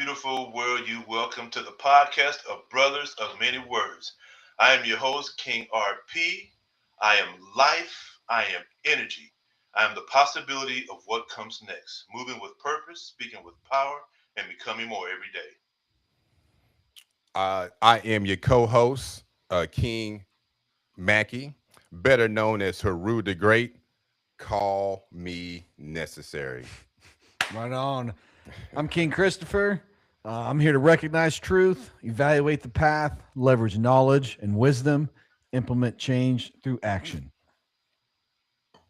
beautiful world, you welcome to the podcast of Brothers of Many Words. I am your host, King RP. I am life, I am energy. I am the possibility of what comes next, moving with purpose, speaking with power, and becoming more every day. I am your co-host, King Mackey, better known as Haru the Great. Call me necessary. Right on. I'm King Christopher. I'm here to recognize truth, evaluate the path, leverage knowledge and wisdom, implement change through action.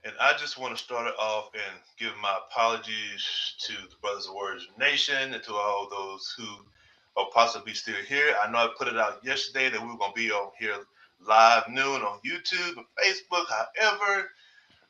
And I just want to start it off and give my apologies to the Brothers of Words Nation and to all those who are possibly still here. I know I put it out yesterday that we were going to be on here live noon on YouTube and Facebook. However,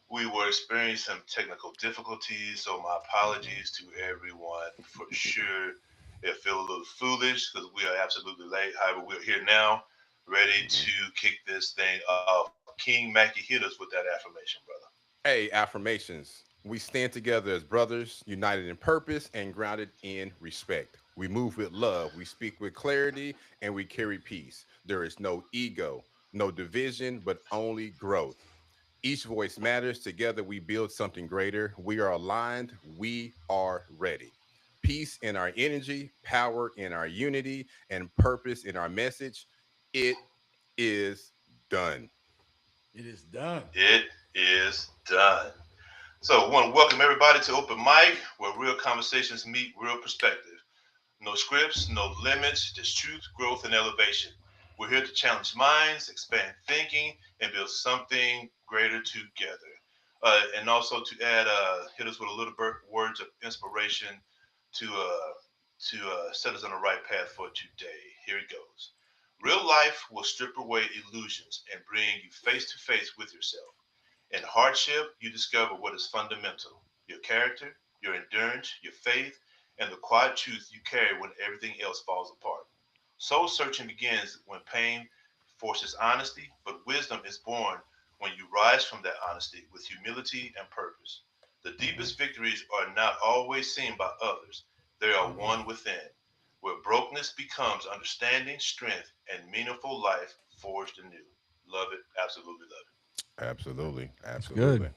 we were experiencing some technical difficulties, so my apologies to everyone for sure. It feel a little foolish because we are absolutely late. However, we're here now, ready to kick this thing off. King Mackie, hit us with that affirmation, brother. Hey, affirmations. We stand together as brothers, united in purpose and grounded in respect. We move with love, we speak with clarity, and we carry peace. There is no ego, no division, but only growth. Each voice matters. Together, we build something greater. We are aligned. We are ready. Peace in our energy, power in our unity, and purpose in our message. It is done. It is done. It is done. So, I want to welcome everybody to Open Mic, where real conversations meet real perspective. No scripts, no limits, just truth, growth, and elevation. We're here to challenge minds, expand thinking, and build something greater together. And also to add, hit us with a little words of inspiration to set us on the right path for today. Here it goes. Real life will strip away illusions and bring you face to face with yourself. In hardship, you discover what is fundamental: your character, your endurance, your faith, and the quiet truth you carry when everything else falls apart. Soul searching begins when pain forces honesty, but wisdom is born when you rise from that honesty with humility and purpose. The deepest victories are not always seen by others, they are won within, where brokenness becomes understanding, strength, and meaningful life forged anew. Love it, absolutely love it. Absolutely. It's good. Absolutely.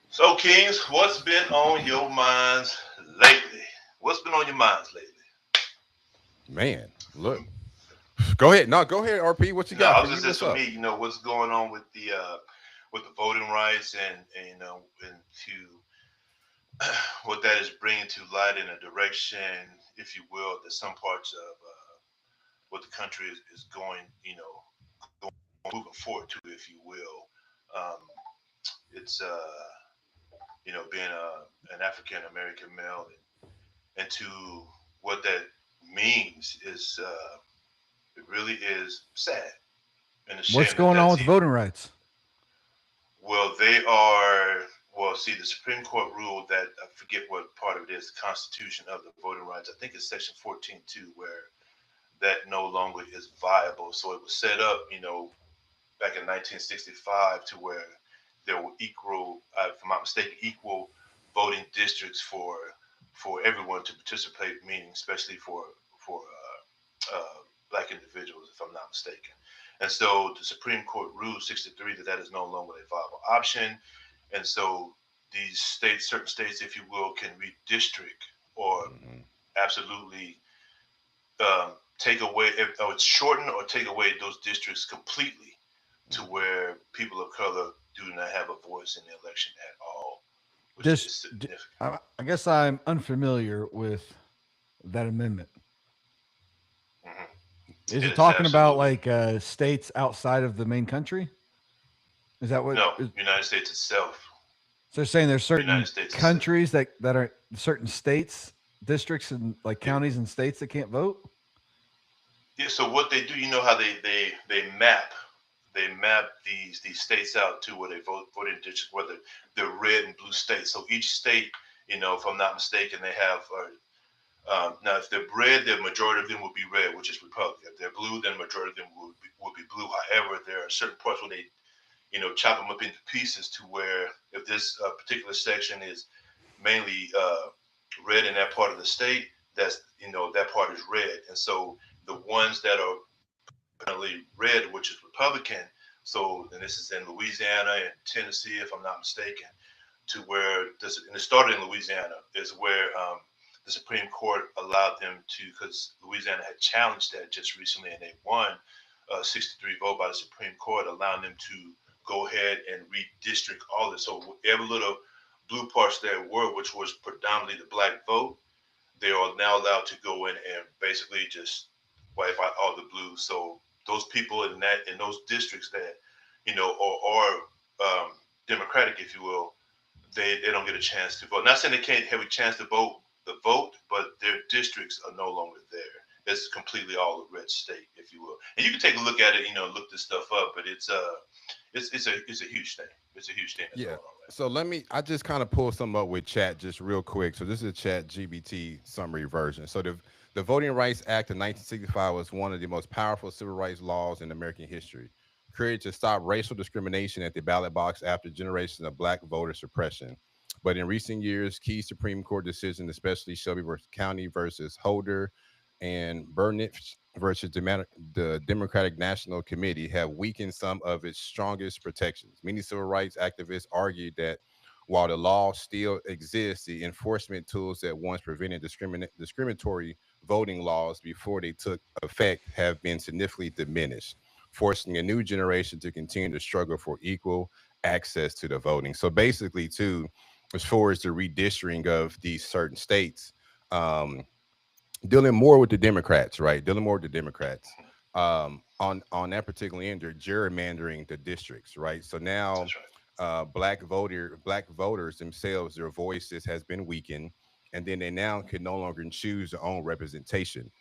So, Kings, what's been on your minds lately? What's been on your minds lately? Man, look. Go ahead. No, go ahead, RP. What you No, got I for was me? just this What's for up? me. What's going on with the voting rights and and to what that is bringing to light in a direction, if you will, that some parts of what the country is going, moving forward to, if you will. Um, it's being an African American male and to what that means is it really is sad and a What's shame that going on that's with even voting rights? well they are well see the Supreme Court ruled that I forget what part of it is the Constitution of the voting rights. I think it's section 14.2 where that no longer is viable. So it was set up, back in 1965 to where there were equal, if I'm not mistaken, equal voting districts for everyone to participate, meaning especially for black individuals, if I'm not mistaken. And so the Supreme Court ruled 63 that that is no longer a viable option. And so these states, certain states, if you will, can redistrict or Hmm. absolutely take away, or shorten or take away those districts completely to where people of color do not have a voice in the election at all, which Dis, is di- significant. I guess I'm unfamiliar with that amendment. Hmm. Is It it is talking about absolutely like states outside of the main country? Is that what? no United States itself. So they're saying there's United certain States itself. countries that are certain states, districts, and like Yeah. counties and states that can't vote. Yeah. So what they do, you know how they map these states out to where they voting districts, whether they're red and blue states. So each state, if I'm not mistaken, they have now, if they're red, the majority of them will be red, which is Republican. If they're blue, then the majority of them will be blue. However, there are certain parts where they, chop them up into pieces to where if this particular section is mainly red in that part of the state, that's that part is red, and so the ones that are currently red, which is Republican. So, and this is in Louisiana and Tennessee, if I'm not mistaken, to where this, and it started in Louisiana, is where the Supreme Court allowed them to, because Louisiana had challenged that just recently, and they won a 63 vote by the Supreme Court, allowing them to go ahead and redistrict all this. So every little blue parts there were, which was predominantly the black vote, they are now allowed to go in and basically just wipe out all the blues. So those people in those districts that are Democratic, if you will, they don't get a chance to vote. Not saying they can't have a chance to vote, but their districts are no longer there. It's completely all a red state, if you will. And you can take a look at it, look this stuff up, but it's a huge thing. It's a huge thing. Yeah. So I just kind of pull some up with chat just real quick. So this is a chat GBT summary version. So the Voting Rights Act of 1965 was one of the most powerful civil rights laws in American history, created to stop racial discrimination at the ballot box after generations of black voter suppression. But in recent years, key Supreme Court decisions, especially Shelby County versus Holder and Burnett versus the Democratic National Committee, have weakened some of its strongest protections. Many civil rights activists argued that while the law still exists, the enforcement tools that once prevented discriminatory voting laws before they took effect have been significantly diminished, forcing a new generation to continue to struggle for equal access to the voting. So basically, too, as far as the redistricting of these certain states, dealing more with the Democrats, right? Dealing more with the Democrats on that particular end, they're gerrymandering the districts, right? So now black voters themselves, their voices has been weakened, and then they now can no longer choose their own representation,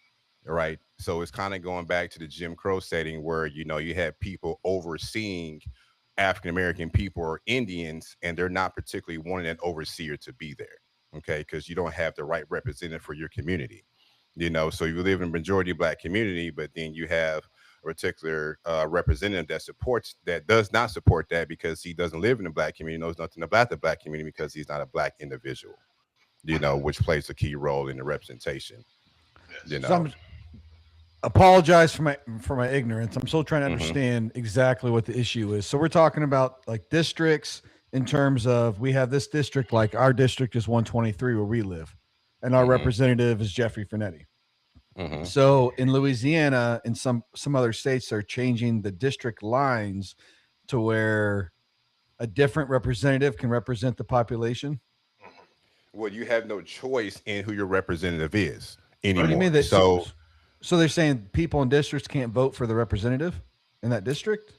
right? So it's kind of going back to the Jim Crow setting where you had people overseeing African American people or Indians, and they're not particularly wanting an overseer to be there, okay? Because you don't have the right representative for your community. So you live in a majority black community, but then you have a particular representative that does not support that because he doesn't live in the black community, knows nothing about the black community because he's not a black individual, which plays a key role in the representation. So apologize for my ignorance. I'm still trying to understand exactly what the issue is. So we're talking about like districts in terms of, we have this district, like our district is 123 where we live, and our representative is Jeffrey Finetti. So in Louisiana and some other states, they're changing the district lines to where a different representative can represent the population. Well, you have no choice in who your representative is anymore. What do you mean that? So they're saying people in districts can't vote for the representative in that district?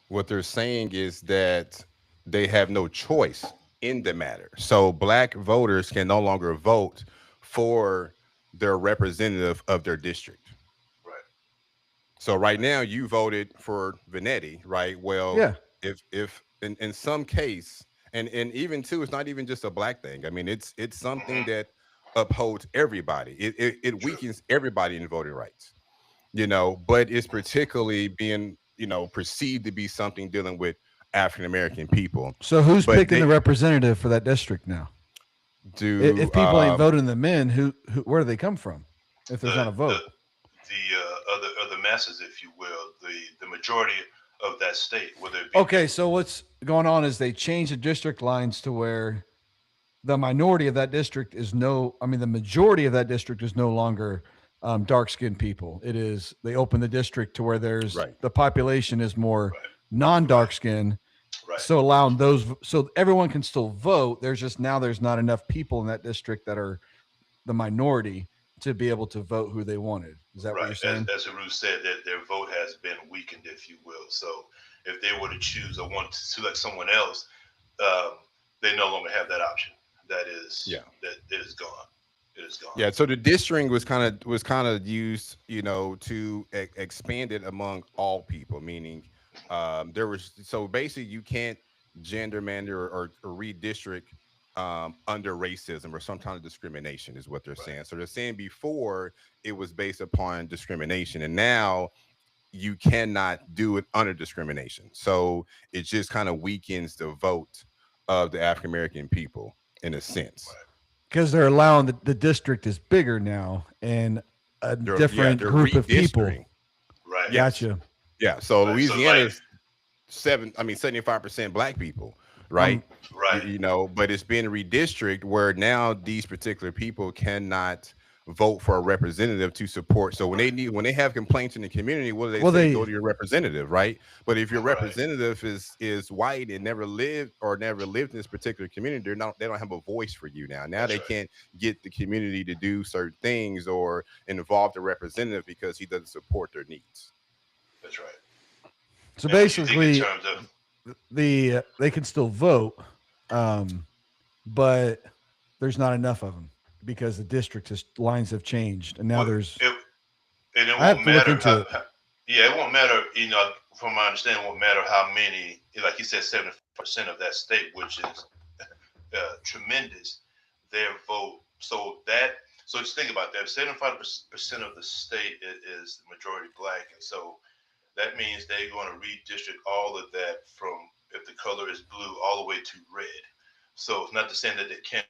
What they're saying is that they have no choice in the matter. So black voters can no longer vote for their representative of their district. Right. So right now you voted for Finetti, right? Well, yeah. If in some case, and even too, it's not even just a black thing. I mean, it's something that upholds everybody. It weakens everybody in voting rights, but it's particularly being, perceived to be something dealing with African American people. So who's picking the representative for that district now? If people ain't voting them in, who where do they come from? If there's not a vote, the other masses, if you will, the majority of that state, whether it be okay. So what's going on is they change the district lines to where the minority of that district is the majority of that district is no longer dark-skinned people. It is, they open the district to where there's the population is more non-dark skin. Right. So allowing those, so everyone can still vote. There's not enough people in that district that are the minority to be able to vote who they wanted. Is that what you're saying? As Aru said, that their vote has been weakened, if you will. So if they were to choose or want to select someone else, they no longer have that option. That is gone. It is gone. Yeah. So the districting was kind of used, to expand it among all people, meaning so basically you can't gerrymander or redistrict under racism or some kind of discrimination is what they're saying. So they're saying before it was based upon discrimination, and now you cannot do it under discrimination. So it just kind of weakens the vote of the African American people in a sense. because they're allowing the district is bigger now and a different they're group of people. redistricting. Right. Yes. Gotcha. Yeah. So Right. So Louisiana's 75% black people, right? right. You know, but it's been redistricted where now these particular people cannot vote for a representative to support. So when they have complaints in the community, what do they say? Go to your representative, right? But if your representative is white and never lived in this particular community, they don't have a voice for you now. Now they can't get the community to do certain things or involve the representative because he doesn't support their needs. That's right. So basically, in terms of they can still vote, but there's not enough of them because the district lines have changed, and now it I have to look into it. Yeah, it won't matter. You know, from my understanding, it won't matter how many. Like you said, 70% of that state, which is tremendous, their vote. So just think about that. 75% of the state is the majority black, and so that means they're going to redistrict all of that from, if the color is blue, all the way to red. So it's not to say that they can't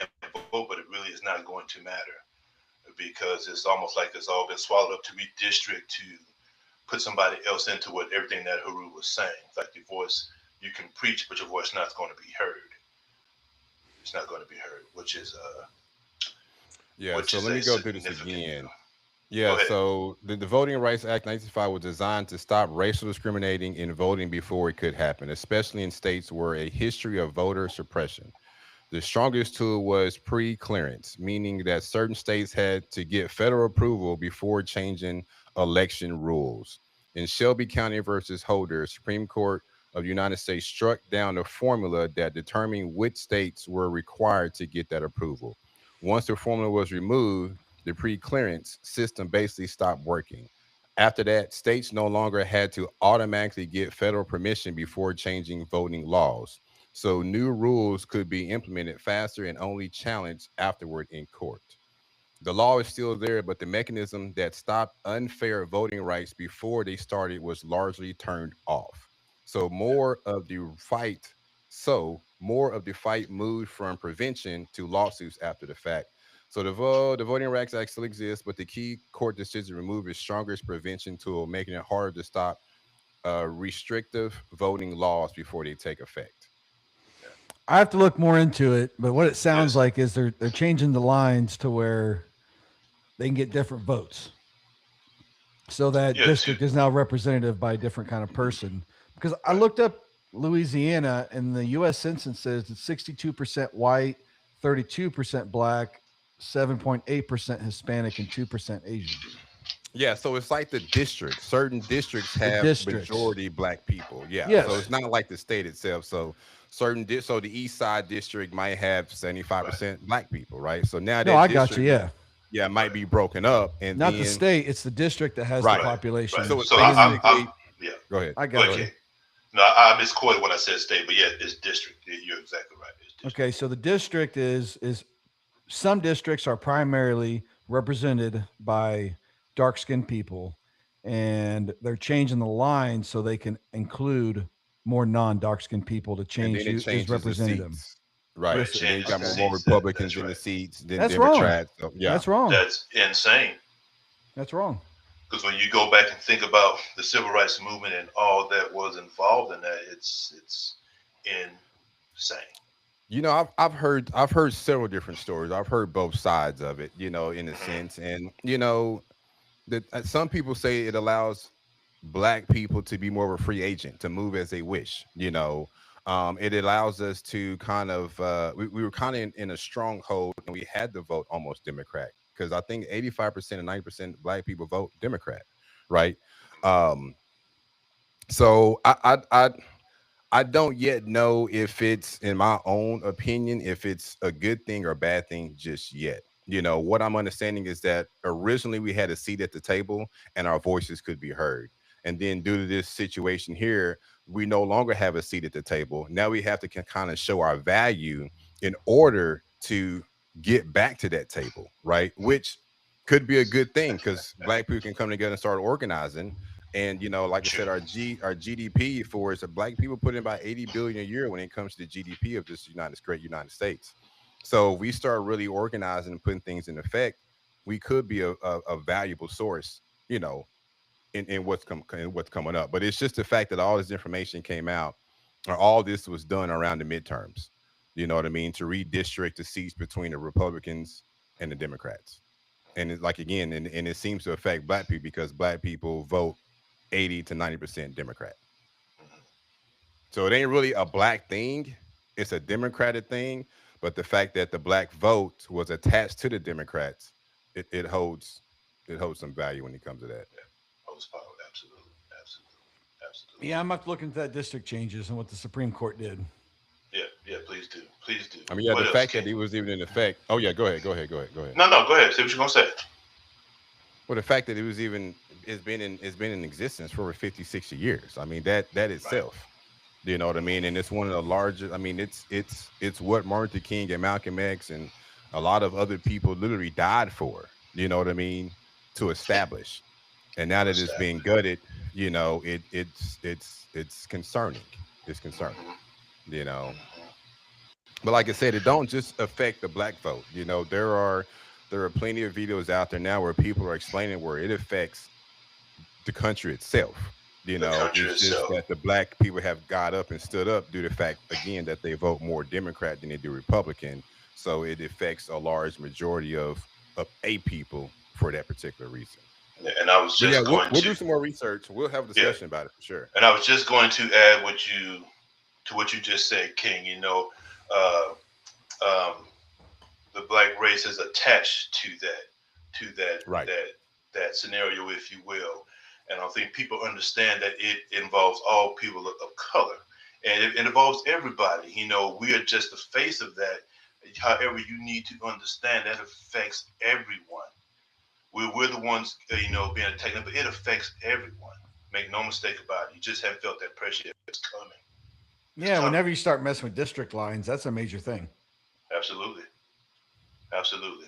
vote, but it really is not going to matter because it's almost like it's all been swallowed up to redistrict to put somebody else into what everything that Haru was saying. It's like your voice, you can preach, but your voice not going to be heard. It's not going to be heard, which is so let me go through this again. Yeah, so the Voting Rights Act 1995 was designed to stop racial discriminating in voting before it could happen, especially in states where a history of voter suppression. The strongest tool was pre-clearance, meaning that certain states had to get federal approval before changing election rules. In Shelby County versus Holder, Supreme Court of the United States struck down a formula that determined which states were required to get that approval. Once the formula was removed, the pre-clearance system basically stopped working. After that, states no longer had to automatically get federal permission before changing voting laws. So new rules could be implemented faster and only challenged afterward in court. The law is still there, but the mechanism that stopped unfair voting rights before they started was largely turned off. So more of the fight moved from prevention to lawsuits after the fact. So the Voting Rights Act still exists, but the key court decision to remove its strongest prevention tool, making it harder to stop restrictive voting laws before they take effect. I have to look more into it, but what it sounds like is they're changing the lines to where they can get different votes. So that district is now representative by a different kind of person. Because I looked up Louisiana, and the U.S. Census says it's 62% white, 32% black, 7.8% Hispanic, and 2% Asian. Yeah, so it's like the district. Certain districts have majority black people. Yeah, so it's not like the state itself. So so the East Side district might have 75% black people, right? So now I got you. Yeah, it might be broken up, and not the state. It's the district that has the population. Right. So go ahead. I got you. No, I misquoted when I said state, but yeah, it's district. You're exactly right. Okay, so the district is some districts are primarily represented by dark-skinned people, and they're changing the line so they can include more non-dark-skinned people to change who is representing them. Right. So then you got more Republicans in the seats than That's Democrats. Wrong. So, yeah. That's wrong. That's insane. That's wrong. Because when you go back and think about the civil rights movement and all that was involved in that, it's insane. You know, I've heard several different stories. I've heard both sides of it, you know, in a sense. And, you know, that some people say it allows black people to be more of a free agent, to move as they wish. You know, it allows us to kind of we were kind of in a stronghold, and we had to vote almost Democrat, because I think 85% and 90% black people vote Democrat, right? So I don't yet know if it's, in my own opinion, if it's a good thing or a bad thing just yet. You know, what I'm understanding is that originally we had a seat at the table and our voices could be heard. And then due to this situation here, we no longer have a seat at the table. Now we have to kind of show our value in order to get back to that table, right? Which could be a good thing, because black people can come together and start organizing. And, you know, like I said, our GDP for us, black people put in about 80 billion a year when it comes to the GDP of this great United States. So if we start really organizing and putting things in effect, we could be a valuable source, you know, in what's coming up. But it's just the fact that all this information came out, or all this was done around the midterms. You know what I mean? To redistrict the seats between the Republicans and the Democrats. And it's like again, and it seems to affect black people because black people vote 80 to 90% Democrat. So it ain't really a black thing. It's a Democratic thing. But the fact that the black vote was attached to the Democrats, it holds some value when it comes to that. Holds power, absolutely, absolutely. Yeah, I'm up to look into that district changes and what the Supreme Court did. Yeah, please do. I mean, yeah, What the else, fact King? that he was even in effect. Oh yeah, go ahead. No, go ahead. Say what you're gonna say. Well, the fact that it was even it's been in existence for over 50, 60 years. I mean, that Right. itself, you know what I mean? And it's one of the largest. I mean, it's what Martin Luther King and Malcolm X and a lot of other people literally died for. You know what I mean? To establish. And now To that it's being establish. gutted, you know, it's concerning. It's concerning. Hmm. You know, Hmm. but like I said, it don't just affect the black vote. You know, there are plenty of videos out there now where people are explaining where it affects the country itself. You The know, country it's just itself. that the black people have got up and stood up due to the fact again that they vote more Democrat than they do Republican. So it affects a large majority of a people for that particular reason. Yeah, and I was But yeah, just we'll going we'll to do some more research. We'll have a yeah, discussion about it for sure. and I was just going to add what you just said, King. Uh, um, the black race is attached to Right. that scenario, if you will. And I think people understand that it involves all people of color, and it involves everybody. We are just the face of that. However, you need to understand that affects everyone. We're the ones, being attacked, but it affects everyone. Make no mistake about it. You just haven't felt that pressure yet. It's coming. It's Yeah, coming. whenever you start messing with district lines, that's a major thing. Absolutely. Absolutely.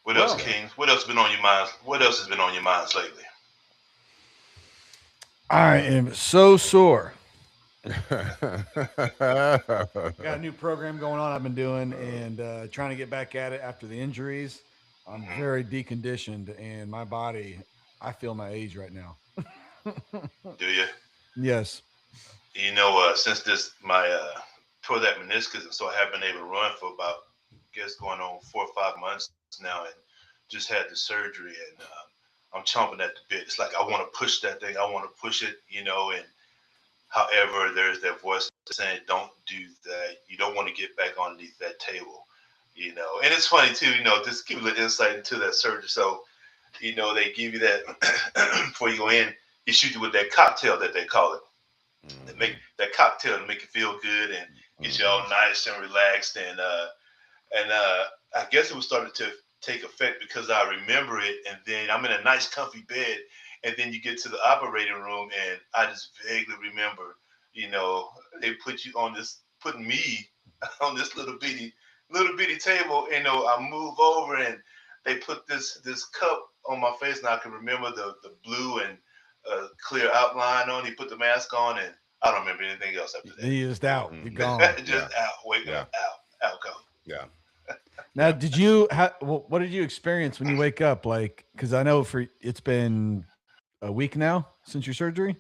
What else, Well, Kings? What else been on your minds? What else has been on your minds lately? I am so sore. Got a new program going on I've been doing and trying to get back at it after the injuries. I'm Hmm. very deconditioned and my body, I feel my age right now. Do you? Yes. Since this my tore that meniscus, and so I have been able to run for about, I guess, going on 4 or 5 months now, and just had the surgery, and I'm chomping at the bit. It's like I want to push that thing. I want to push it, and however, there's that voice saying, "Don't do that. You don't want to get back underneath that table." And it's funny too. Just give a little insight into that surgery. So, they give you that before you go in. You shoot you with that cocktail that they call it. They make Mhm, that cocktail to make you feel good and get you all mhm, nice and relaxed. And I guess it was starting to take effect because I remember it. And then I'm in a nice, comfy bed. And then you get to the operating room, and I just vaguely remember, they putting me on this little bitty table. I move over, and they put this cup on my face, and I can remember the blue and clear outline on. He put the mask on, and I don't remember anything else after Then you're just out. You're mhm. gone. just Yeah, out, wake yeah, up, out cold. yeah, Now, yeah. did you what did you experience when you wake up? Like, because I know for it's been a week now since your surgery,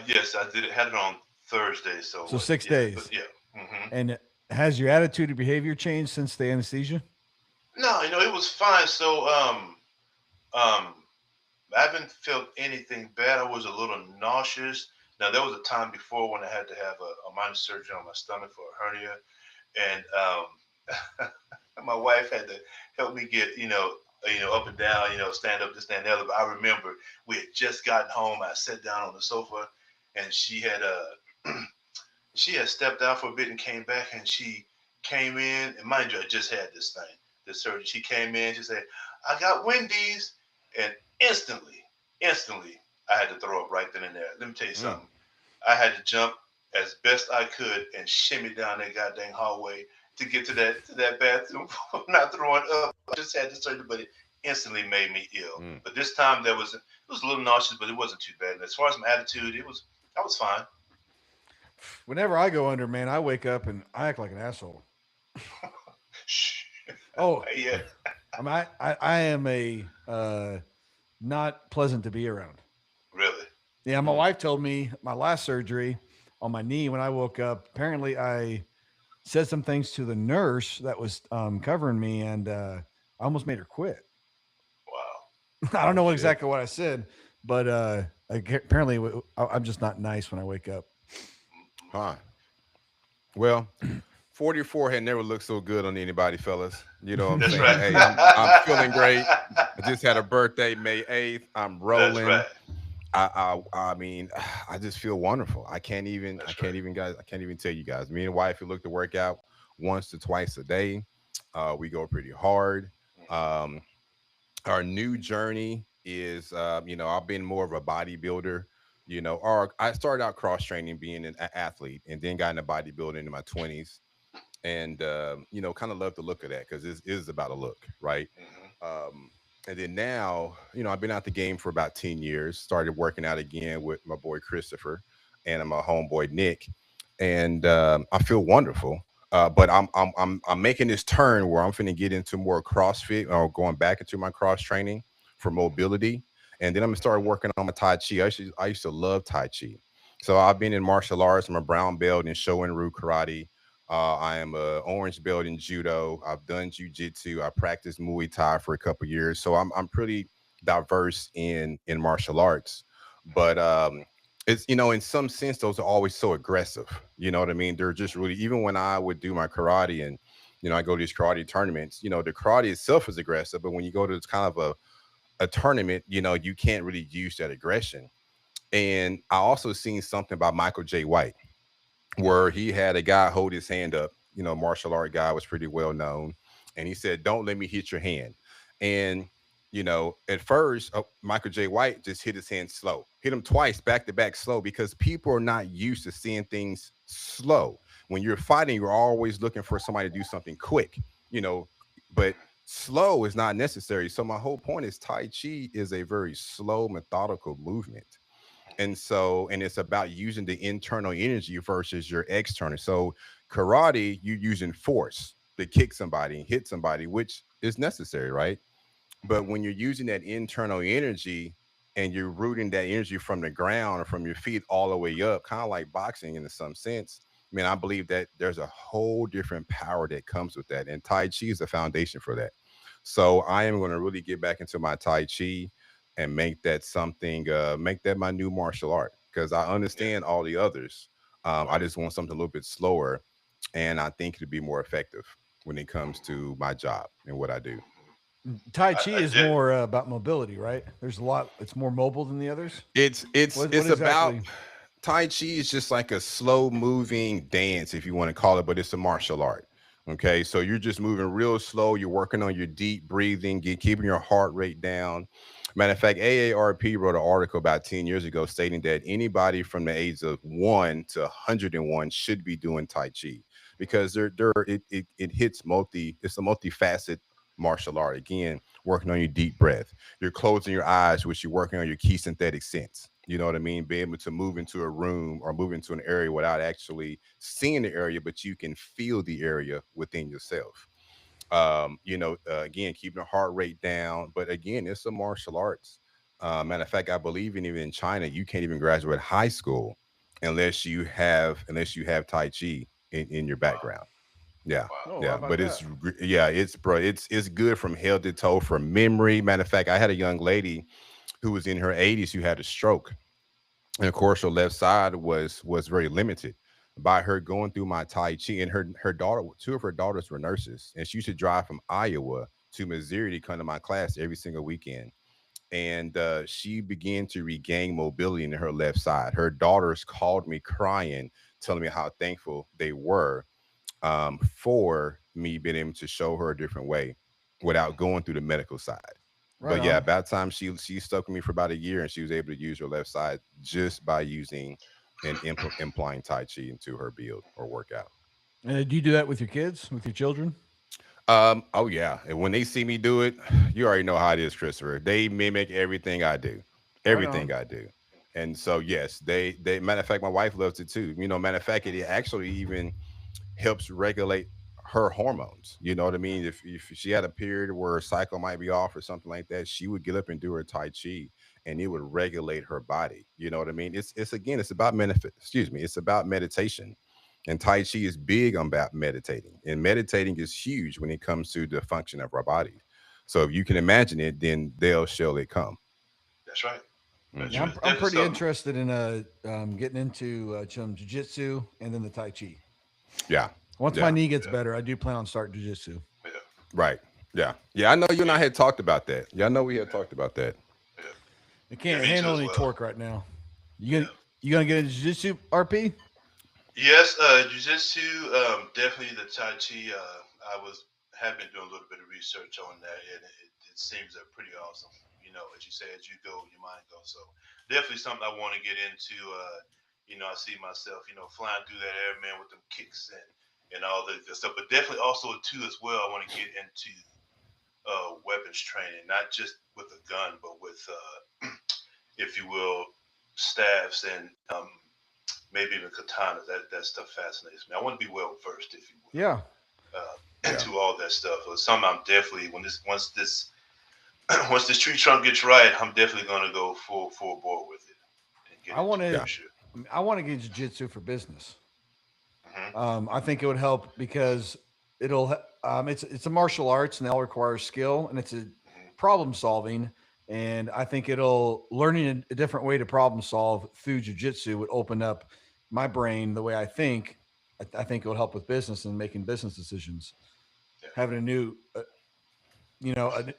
Yes, I did it. Had it on Thursday. So so what? six Yeah, but days. yeah. Hmm. And has your attitude or behavior changed since the anesthesia? No, it was fine. So um, I haven't felt anything bad. I was a little nauseous. Now there was a time before when I had to have a minor surgery on my stomach for a hernia, and my wife had to help me get up and down, stand up, this, that, and the other. But I remember we had just gotten home. I sat down on the sofa, and she had stepped out for a bit and came back, and she came in, and mind you, I just had this surgery. She came in, she said, "I got Wendy's," and instantly, I had to throw up right then and there. Let me tell you Mm. something. I had to jump as best I could and shimmy down that goddamn hallway to get to that bathroom. Not throwing up. I just had the surgery, but it instantly made me ill. Mm. But this time it was a little nauseous, but it wasn't too bad. And as far as my attitude, I was fine. Whenever I go under, man, I wake up and I act like an asshole. Oh, Yeah. I am not pleasant to be around. Really? Yeah, my Mm. wife told me my last surgery on my knee when I woke up. Apparently, I said some things to the nurse that was covering me, and I almost made her quit. Wow. I don't Oh know shit. exactly what I said, but apparently I'm just not nice when I wake up. Huh. Well, 44 had never looked so good on anybody, fellas. You know what I'm That's saying? right. Hey, I'm feeling great. I just had a birthday May 8th. I'm That's rolling. right. I mean, I just feel wonderful. I That's can't right. even guys, I can't even tell you guys. Me and wife, we look to work out once to twice a day. We go pretty hard. Um, our new journey is I've been more of a bodybuilder, or I started out cross training being an athlete and then got into bodybuilding in my 20s, and kind of love the look of that because it is about a look, right? Mm-hmm. And then now, I've been out the game for about 10 years, started working out again with my boy Christopher and my homeboy Nick, and I feel wonderful. But I'm making this turn where I'm finna get into more CrossFit or going back into my cross training for mobility, and then I'm gonna start working on my Tai Chi. I used to love Tai Chi, so I've been in martial arts. I'm a brown belt in Shoin-ryu karate. I am a orange belt in judo. I've done jujitsu. I practiced Muay Thai for a couple years, so I'm pretty diverse in martial arts. But it's in some sense those are always so aggressive. You know what I mean? They're just really, even when I would do my karate and I go to these karate tournaments. The karate itself is aggressive, but when you go to this kind of a tournament, you can't really use that aggression. And I also seen something about Michael J. White where he had a guy hold his hand up. Martial art guy was pretty well known, and he said, "Don't let me hit your hand." And at first, Michael J. White just hit his hand slow, hit him twice back to back slow because people are not used to seeing things slow. When you're fighting, you're always looking for somebody to do something quick, but slow is not necessary. So my whole point is Tai Chi is a very slow, methodical movement, and it's about using the internal energy versus your external. So karate, you using force to kick somebody and hit somebody, which is necessary, right? But when you're using that internal energy and you're rooting that energy from the ground or from your feet all the way up, kind of like boxing in some sense, I mean, I believe that there's a whole different power that comes with that, and Tai Chi is the foundation for that. So I am going to really get back into my Tai Chi and make that something, make that my new martial art because I Yeah. understand all the others. I Right. just want something a little bit slower, and I think it'd be more effective when it comes to my job and what I do. Tai Chi I is did. more about mobility, right? There's a lot. It's more mobile than the others. It's it's What it's about exactly? Tai Chi is just like a slow moving dance, if you want to call it, but it's a martial art. Okay, so you're just moving real slow. You're working on your deep breathing, keeping your heart rate down. Matter of fact, AARP wrote an article about 10 years ago stating that anybody from the age of 1 to 101 should be doing Tai Chi because it hits it's a multifaceted martial art. Again, working on your deep breath. You're closing your eyes, which you're working on your key synthetic sense. You know what I mean? Be able to move into a room or move into an area without actually seeing the area, but you can feel the area within yourself. Again, keeping the heart rate down. But again, it's a martial arts. Matter of fact, I believe even in China, you can't even graduate high school unless you have Tai Chi in your Wow. background. Yeah, Wow. Oh, how yeah, about but that? it's good from head to toe for memory. Matter of fact, I had a young lady who was in her 80s who had a stroke, and of course her left side was very limited. By her going through my Tai Chi, and her daughter, two of her daughters were nurses, and she used to drive from Iowa to Missouri to come to my class every single weekend. And she began to regain mobility in her left side. Her daughters called me crying, telling me how thankful they were for me being able to show her a different way without going through the medical side. Right But yeah, on. about time she stuck with me for about a year, and she was able to use her left side just by using and implying Tai Chi into her build or workout. And do you do that with your kids, with your children? Oh yeah, and when they see me do it, you already know how it is, Christopher. They mimic everything I do, Right on. everything I do. And so yes, they matter of fact, my wife loves it too. Matter of fact, it actually even helps regulate her hormones. You know what I mean? If she had a period where her cycle might be off or something like that, she would get up and do her Tai Chi, and it would regulate her body. You know what I mean? It's again, it's about it's about meditation. And Tai Chi is big on about meditating. And meditating is huge when it comes to the function of our bodies. So if you can imagine it, then they'll surely come. That's right. That's Yeah, true. Mhm. It's I'm definitely pretty something. interested in getting into some jujitsu and then the Tai Chi. Yeah. Once my Yeah. knee gets Yeah. better, I do plan on starting jujitsu. Yeah. Right. Yeah. Yeah. I know you and I Yeah. had talked about that. Yeah, I know we had Yeah. talked about that. Yeah. I Yeah. can't Me too handle as any well. torque right now. You gonna Yeah. you gonna get into jiu-jitsu, RP? Yes, jujitsu, definitely the Tai Chi. I have been doing a little bit of research on that, and it seems pretty awesome. As you say, as you go, your mind goes. So definitely something I want to get into. I see myself, flying through that air, man, with them kicks and all the good stuff. But definitely also too as well, I want to get into weapons training, not just with a gun, but with, if you will, staffs and maybe even katanas. That stuff fascinates me. I want to be well versed, if you Yeah. will, Yeah. into all that stuff. It's something I'm definitely once this once this tree trunk gets right, I'm definitely going to go full bore with it and get I into want it to Yeah. for sure. I want to get jiu-jitsu for business. Hmm. I think it would help because it's a martial arts and they'll require skill and it's a Hmm. problem solving. And I think it'll learning a different way to problem solve through jujitsu would open up my brain the way I think. I think it would help with business and making business decisions. Yeah. Having a new,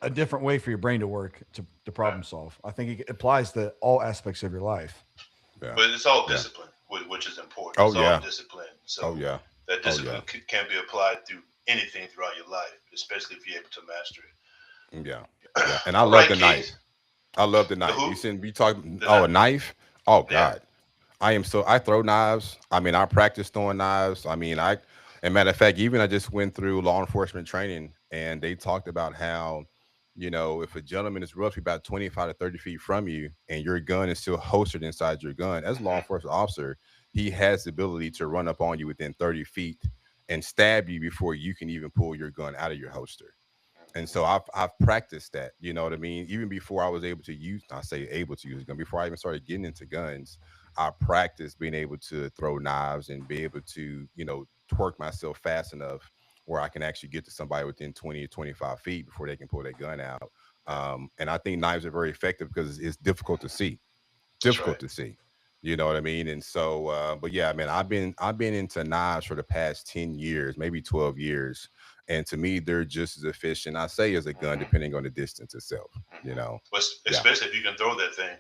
a different way for your brain to work to Right. problem solve. I think it applies to all aspects of your life. Yeah. But it's all Yeah. discipline, which is important. Oh It's all yeah. discipline. Oh So yeah. that Oh yeah. discipline can be applied through anything throughout your life, especially if you're able to master Yeah. it. Yeah. And I All love right, the knife. Kings. I love the The knife. You who? seen we talking The oh a not. knife? Oh Yeah. God. I throw knives. I mean, I practice throwing knives. I mean, and matter of fact, even I just went through law enforcement training and they talked about how, if a gentleman is roughly about 25 to 30 feet from you and your gun is still holstered inside your gun, as a law Hmm. enforcement officer, he has the ability to run up on you within 30 feet and stab you before you can even pull your gun out of your holster. And so I've practiced that, you know what I mean? Even before I was able to use, I say able to use a gun, before I even started getting into guns, I practiced being able to throw knives and be able to, twerk myself fast enough where I can actually get to somebody within 20 or 25 feet before they can pull their gun out. And I think knives are very effective because it's difficult to see, That's difficult right. to see. You know what I mean? And so, but yeah, man, I've been into knives for the past 10 years, maybe 12 years. And to me, they're just as efficient, I say, as a gun, Hmm. depending on the distance itself, you Hmm. know. But Yeah. especially if you can throw that thing.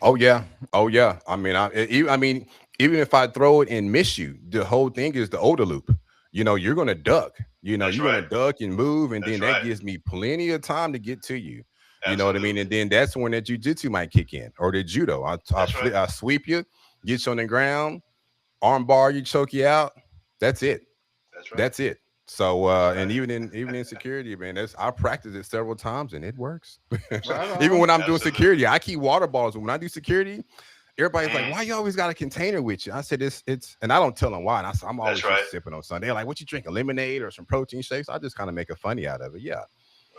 Oh yeah. Oh yeah. I mean, I mean, even if I throw it and miss you, the whole thing is the odor loop. You're gonna duck. That's You're gonna right. duck and move, and That's then that right. gives me plenty of time to get to you. You know what I mean? Absolutely. And then that's when that jujitsu might kick in, or the judo. That's right. I sweep you, get you on the ground, arm bar you, choke you out. That's it. That's right. That's it. So That's and right. even in security, man, that's I practiced it several times and it works. Right Even on. when I'm doing Absolutely. security, I keep water bottles. When I do security, everybody's like, Hmm. "Why you always got a container with you?" I said, "It's," and I don't tell them why. And I'm That's always right. just sipping on something. They're like, "What you drinking? Lemonade or some protein shakes?" I just kind of make a funny out of it, yeah.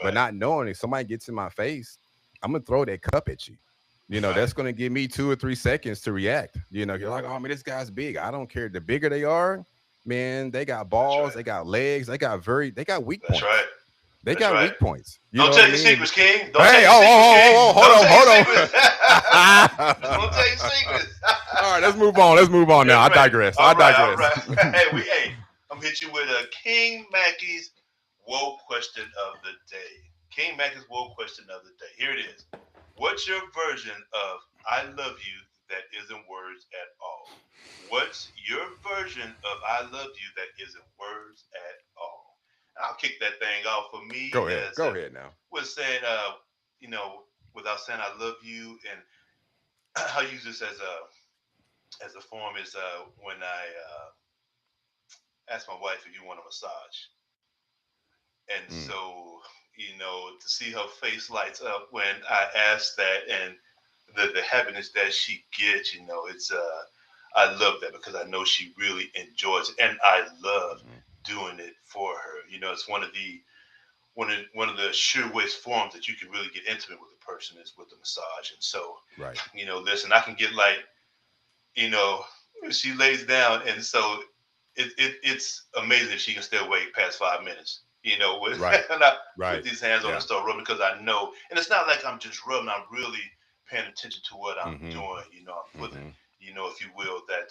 But Right. not knowing if somebody gets in my face, I'm gonna throw that cup at you. Right. That's gonna give me 2 or 3 seconds to react. You're like, "Oh man, this guy's big." I don't care. The bigger they are, man, they got That's balls, right. they got legs, they got weak That's right. points. They That's got right. weak points. You Don't know what tell I your mean? secrets, King. Don't tell Hey, your secrets, King. hold Don't on, tell your hold secrets. on. Don't tell your secrets. All right, let's move on. Let's move on now. That's I right. digress. I All right. All digress. right. Hey, I'm hit you with a King Mackey's woke question of the day. King Mackey's woke question of the day. Here it is. What's your version of "I love you" that isn't words at all? What's your version of "I love you" that isn't words at all? And I'll kick that thing off for me Go ahead. as Go ahead now. was saying, you know, without saying "I love you," and I use this as a form is when I ask my wife if you want a massage, and Mm, so to see her face lights up when I ask that, and the happiness that she gets, it's I love that because I know she really enjoys it, and I love Mhm. doing it for her. It's one of the surest forms that you can really get intimate with a person is with the massage. And so, Right. listen, I can get like, you know, she lays down, and so it's amazing if she can still wait past 5 minutes. With Right. and I put Right. these hands on and Yeah. start rubbing because I know, and it's not like I'm just rubbing. I'm really paying attention to what I'm Hmm. doing. I'm putting, Hmm. if you will, that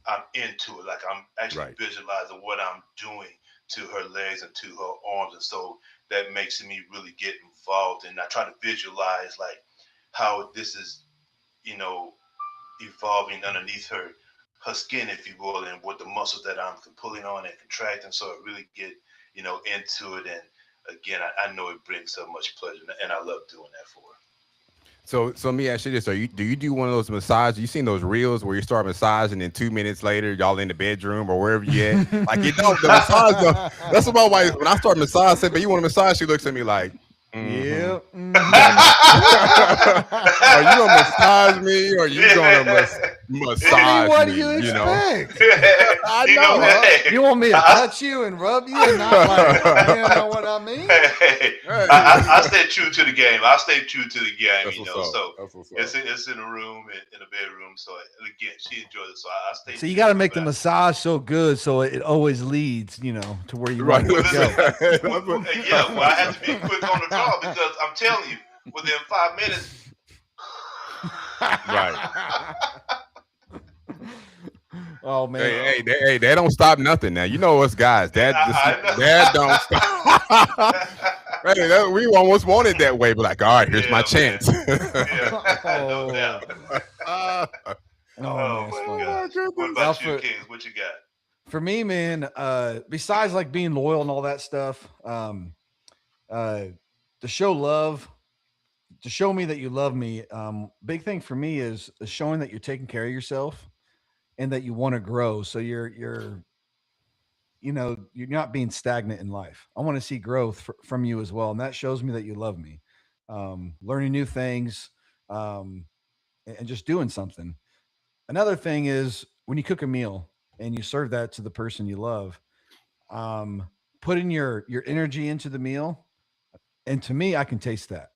I'm into it. Like I'm actually Right. visualizing what I'm doing to her legs and to her arms, and so that makes me really get involved. And I try to visualize like how this is, you know, evolving underneath her skin, if you will, and with the muscles that I'm pulling on and contracting. So I really get, into it. And again, I know it brings so much pleasure, and I love doing that for her. So let me ask you this: do you do one of those massages? You seen those reels where you start massaging, and then 2 minutes later, y'all in the bedroom or wherever you at? Like it don't the massage. That's what my wife. When I start massage, say, "But you want to massage?" She looks at me like, "Mm-hmm." Yep. You got my. Are you gonna massage me, or you gonna Yeah. I mean, massage what do me? you You know. expect? I you know, know. hey, You want me to I, touch you and rub you and not like, you know what I mean? hey, I Hey. stay true to the game. I stay true to the game, That's what's up. So That's what's it's up. it's in a room, in a bedroom. So again, she enjoys it. So I stay So you true got to to it. make the massage so good so it always leads, to where you Right. want it Well, to listen, go. yeah. Well, I had to be quick on the draw because I'm telling you, within 5 minutes. Right. Oh man. They don't stop nothing now. You know us guys. That don't I stop. Hey, we almost wanted that way, but like, all right, here's my Yeah, man. chance. Yeah, no Oh, doubt. Oh oh man, Oh it's my funny. my gosh. What goodness. Now about you, for Kings? What you got? for me, man, besides like being loyal and all that stuff, uh to show love, to show me that you love me, big thing for me is showing that you're taking care of yourself and that you want to grow. So you're not being stagnant in life. I want to see growth from you as well, and that shows me that you love me. Learning new things, um, and just doing something. Another thing is when you cook a meal and you serve that to the person you love, um, putting your energy into the meal. And to me, I can taste that.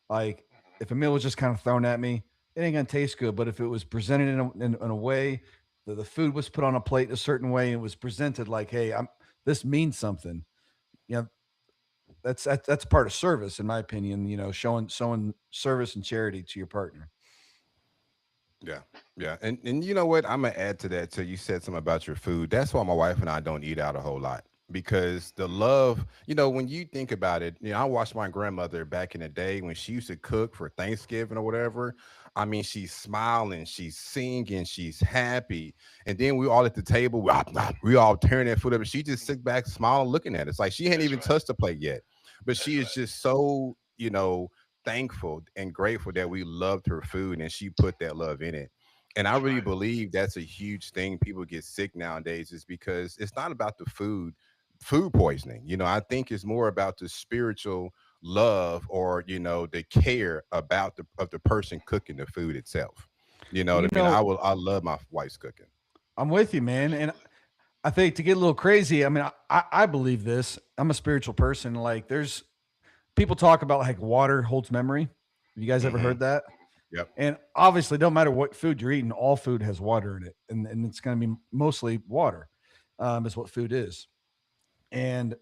Like if a meal was just kind of thrown at me, it ain't gonna taste good. But if it was presented in a way, the food was put on a plate a certain way and was presented like, hey, this means something. You know, that's part of service, in my opinion. Showing service and charity to your partner. Yeah, yeah, and you know what? I'm gonna add to that. So you said something about your food. That's why my wife and I don't eat out a whole lot because the love. When you think about it, I watched my grandmother back in the day when she used to cook for Thanksgiving or whatever. I mean, she's smiling, she's singing, she's happy, and then we all at the table. We all tearing that food up, and she just sit back, smiling, looking at us like she hadn't That's even right. touched the plate yet, but That's she is right. just so thankful and grateful that we loved her food and she put that love in it. And I That's really right. believe that's a huge thing. People get sick nowadays is because it's not about the food poisoning. I think it's more about the spiritual love or the care about the person cooking the food itself. You know what You I mean? I know, will I love my wife's cooking. I'm with you, man. And I think to get a little crazy, I mean, I believe this. I'm a spiritual person. Like, there's people talk about like water holds memory. Have you guys ever Hmm. heard that? Yep. And obviously, no matter what food you're eating, all food has water in it, and it's going to be mostly water, is what food is. And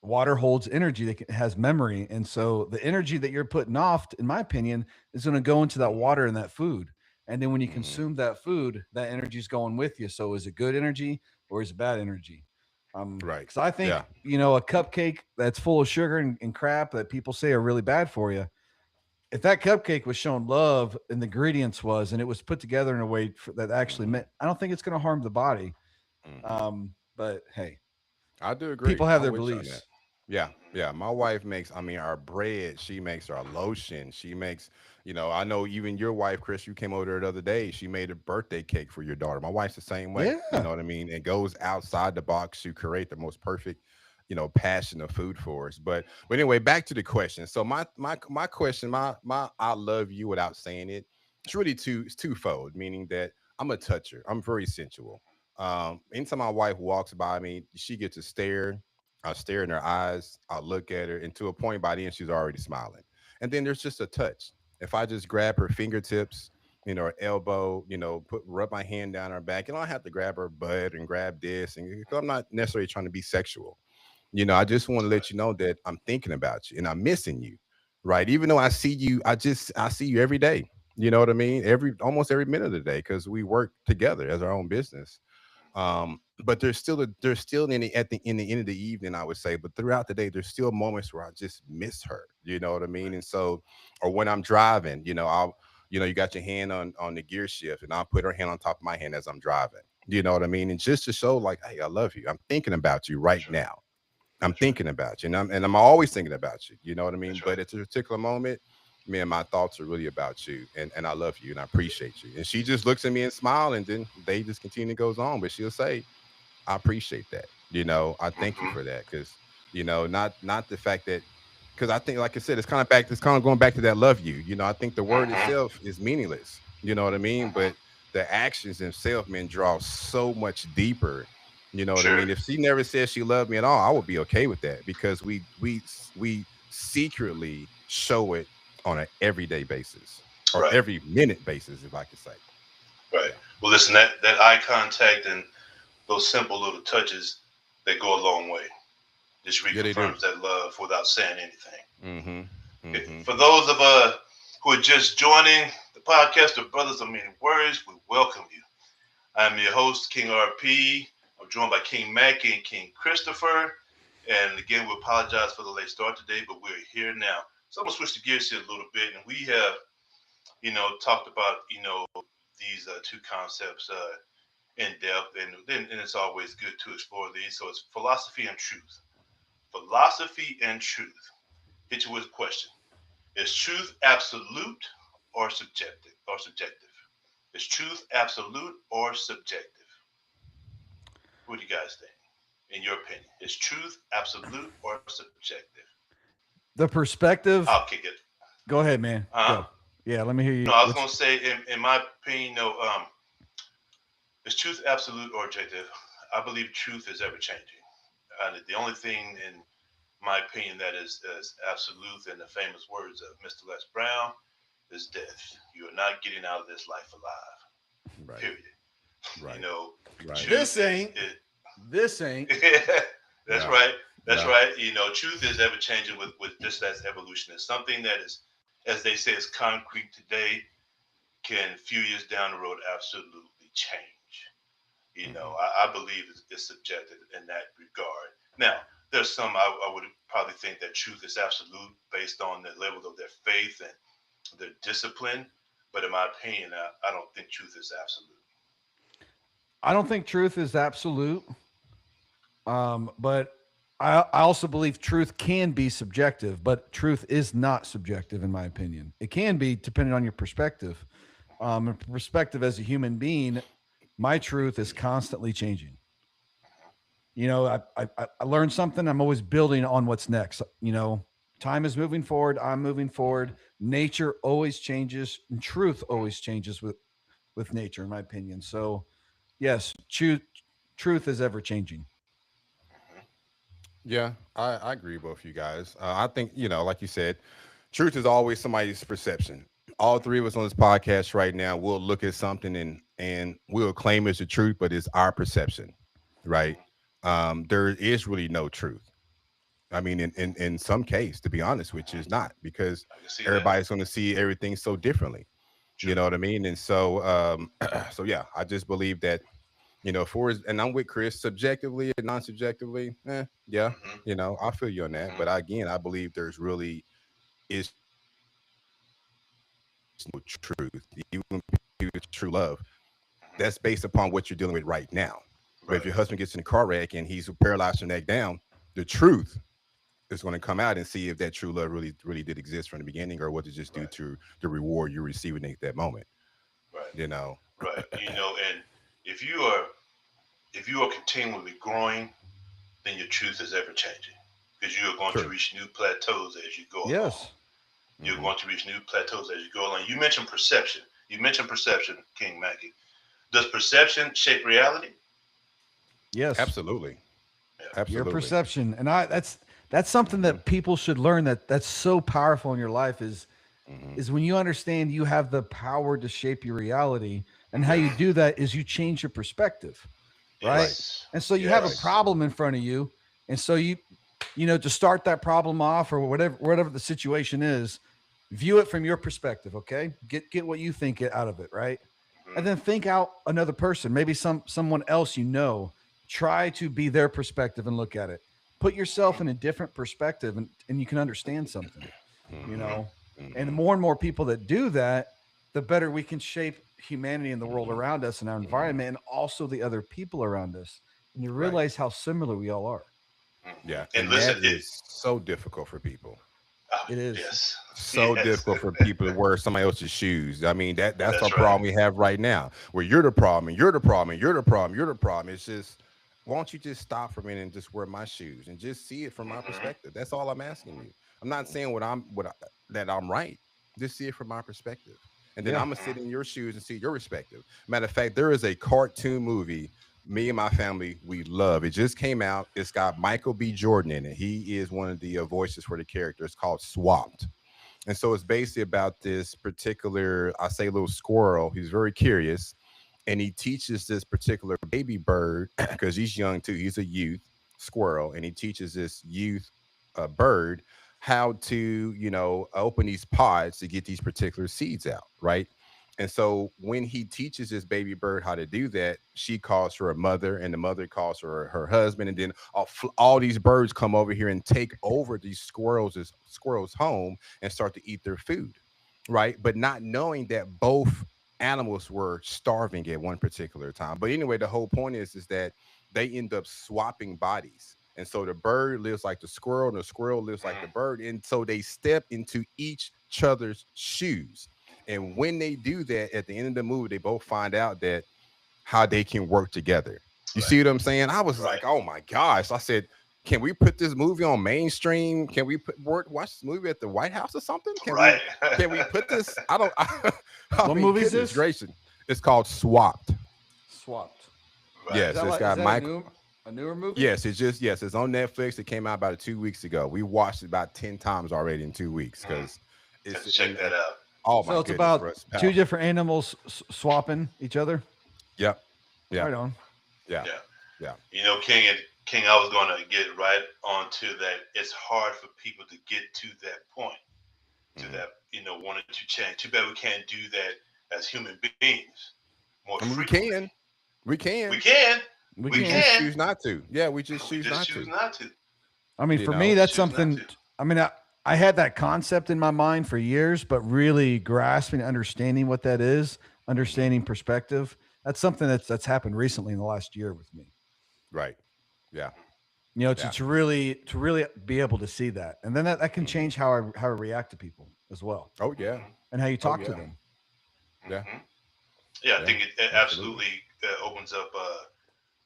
water holds energy that has memory, and so the energy that you're putting off, in my opinion, is going to go into that water and that food. And then when you Hmm. consume that food, that energy is going with you. So is it good energy or is it bad energy? Right. Because I Yeah. think a cupcake that's full of sugar and crap that people say are really bad for you, if that cupcake was shown love and the ingredients was, and it was put together in a way that actually Hmm. meant, I don't think it's going to harm the body. Hmm. But hey, I do agree. people have I'm their with you on that. beliefs. Yeah, Hmm. yeah. My wife makes, I mean, our bread. She makes our lotion. She makes, I know even your wife, Chris, you came over there the other day. She made a birthday cake for your daughter. My wife's the same way. You Yeah. know what I mean? It goes outside the box to create the most perfect, passion of food for us. But anyway, back to the question. So my question, my I love you without saying it it's really it's twofold, meaning that I'm a toucher. I'm very sensual. Anytime my wife walks by me, she gets a stare. I stare in her eyes. I look at her, and to a point by then, she's already smiling. And then there's just a touch. If I just grab her fingertips, her elbow, rub my hand down her back, and I don't have to grab her butt and grab this, and 'cause I'm not necessarily trying to be sexual. I just want to let you know that I'm thinking about you and I'm missing you, right? Even though I see you, I see you every day. You know what I mean? Almost every minute of the day because we work together as our own business. But there's still in the end of the evening, I would say, but throughout the day, there's still moments where I just miss her. You know what I mean? And so, or when I'm driving, you got your hand on the gear shift, and I'll put her hand on top of my hand as I'm driving. You know what I mean? And just to show, like, hey, I love you. I'm thinking about you right now. I'm thinking about you, and I'm always thinking about you. You know what I mean? But at a particular moment, man, my thoughts are really about you, and I love you, and I appreciate you. And she just looks at me and smile, and then they just continue goes on. But she'll say, "I appreciate that. I thank you for that." Because not the fact that, because I think, like I said, it's kind of going back to that love you. I think the word itself is meaningless. You know what I mean? But the actions themselves, man, draw so much deeper. You know what I mean? If she never said she loved me at all, I would be okay with that because we secretly show it on an everyday basis or every minute basis, if I could say. Right. Well, listen, that eye contact and those simple little touches, they go a long way. Just reconfirms that love without saying anything. For those of who are just joining the podcast of Brothers of Many Words, we welcome you. I'm your host, King RP. I'm joined by King Mackie and King Christopher. And again, we apologize for the late start today, but we're here now. So I'm going to switch the gears here a little bit. And we have, talked about, these two concepts in depth. And it's always good to explore these. So it's philosophy and truth. Philosophy and truth. Hit you with a question. Is truth absolute or subjective? Is truth absolute or subjective? What do you guys think? In your opinion, is truth absolute or subjective? The perspective. I'll kick it. Go ahead, man. Go. Yeah, let me hear you. No, I was going to say, in my opinion, is truth absolute or objective? I believe truth is ever changing. The only thing, in my opinion, that is absolute, in the famous words of Mr. Les Brown, is death. You are not getting out of this life alive. Right. Period. Right. Right. This ain't. That's right. That's right. Truth is ever changing with just as evolution. It's something that is, as they say, is concrete today, can a few years down the road absolutely change. I believe it's subjective in that regard. Now, there's some I would probably think that truth is absolute based on the level of their faith and their discipline. But in my opinion, I don't think truth is absolute. I don't think truth is absolute. But I also believe truth can be subjective, but truth is not subjective, in my opinion. It can be depending on your perspective. Perspective as a human being, my truth is constantly changing. I learned something. I'm always building on what's next. Time is moving forward. I'm moving forward. Nature always changes, and truth always changes with nature, in my opinion. So, yes, truth is ever changing. Yeah, I agree with both of you guys. I think, like you said, truth is always somebody's perception. All three of us on this podcast right now will look at something and we'll claim it's the truth, but it's our perception, right? There is really no truth. I mean, in some case, to be honest, which is not, because everybody's going to see everything so differently. True. You know what I mean? And so, so yeah, I just believe that, and I'm with Chris, subjectively and non-subjectively, yeah, I feel you on that. But again, I believe there's really is no truth, even with true love. That's based upon what you're dealing with right now. Right. But if your husband gets in a car wreck and he's paralyzed from the neck down, the truth is going to come out and see if that true love really did exist from the beginning, or was it just due to the reward you're receiving at that moment. Right. Right. And if you are continually growing, then your truth is ever changing, because you are going to reach new plateaus as you go along. Yes. You're going to reach new plateaus as you go along. You mentioned perception. You mentioned perception, King Mackie. Does perception shape reality? Yes. Absolutely. Yeah. Your Absolutely. perception. And that's something Mhm. that people should learn, that's so powerful in your life Mhm. is when you understand you have the power to shape your reality. And how you Mhm. do that is you change your perspective, right? Right. Yes. And so you have a Right. Yes. problem in front of you. And so to start that problem off, or whatever the situation is, view it from your perspective. Okay. Get what you think out of it. Right. And Mhm. then think out another person, maybe someone else, try to be their perspective and look at it. Put yourself in a different perspective, and you can understand something, you Mhm. know. And the Mhm. more people that do that, the better we can shape humanity and the world Mhm. around us and our Mhm. environment, and also the other people around us. And you Right. realize how similar we all are. Mhm. Yeah. And And listen, that is so difficult for people. oh, It is. yes, So yes, difficult for people to wear somebody else's shoes. I mean, that's our that's right. problem we have right now. Where you're the problem, and you're the problem, and you're the problem, you're the problem. It's just, why don't you just stop for a minute and just wear my shoes and just see it from my Hmm. perspective? That's all I'm asking you. I'm not saying that I'm right. Just see it from my perspective, and then Yeah. I'm gonna sit in your shoes and see your perspective. Matter of fact, there is a cartoon movie me and my family we love. It just came out. It's got Michael B. Jordan in it. He is one of the voices for the character. It's called Swapped. And so it's basically about this particular, I say, little squirrel. He's very curious, and he teaches this particular baby bird because he's young too. He's a youth squirrel, and he teaches this youth bird how to, open these pods to get these particular seeds out, right? And so when he teaches this baby bird how to do that, she calls her a mother, and the mother calls her husband, and then all these birds come over here and take over these squirrels' home and start to eat their food, right? But not knowing that both animals were starving at one particular time. But anyway, the whole point is that they end up swapping bodies. And so the bird lives like the squirrel, and the squirrel lives like the bird. And so they step into each other's shoes. And when they do that, at the end of the movie, they both find out that how they can work together. You Right, see what I'm saying? I was right, like, oh my gosh. I said, can we put this movie on mainstream? Can we watch this movie at the White House or something? right. Can we put this? I don't I What mean, movie is goodness this? gracious. It's called Swapped. Swapped. Right. Is Yes, that it's like is got that Michael. a newer movie? Yes, it's on Netflix. It came out about 2 weeks ago. We watched it about 10 times already in 2 weeks Mm. because Have it's to check that out. oh my So it's goodness, bro, about it's two powerful. different animals swapping each other. Yep. Yeah. Right on. Yeah. Yeah. Yeah. King, I was going to get right onto that. It's hard for people to get to that point, to Mhm. that, wanting to change. Too bad we can't do that as human beings more I mean, we frequently. can. We We can. can. We We We can. just can. choose not to. Yeah, we just We choose just not choose to. not to. I mean, You for me, know? that's Choose not something. to. I mean, I had that concept in my mind for years, but really grasping, understanding what that is, Mhm. understanding perspective. That's something that's happened recently in the last year with me. Right. Yeah. To, Yeah. to really be able to see that, and then that can Mhm. change how I react to people as well, Oh yeah. Hmm. and how you Oh talk to yeah. them. Yeah. Hmm. Yeah, I Yeah. think it Absolutely. absolutely opens up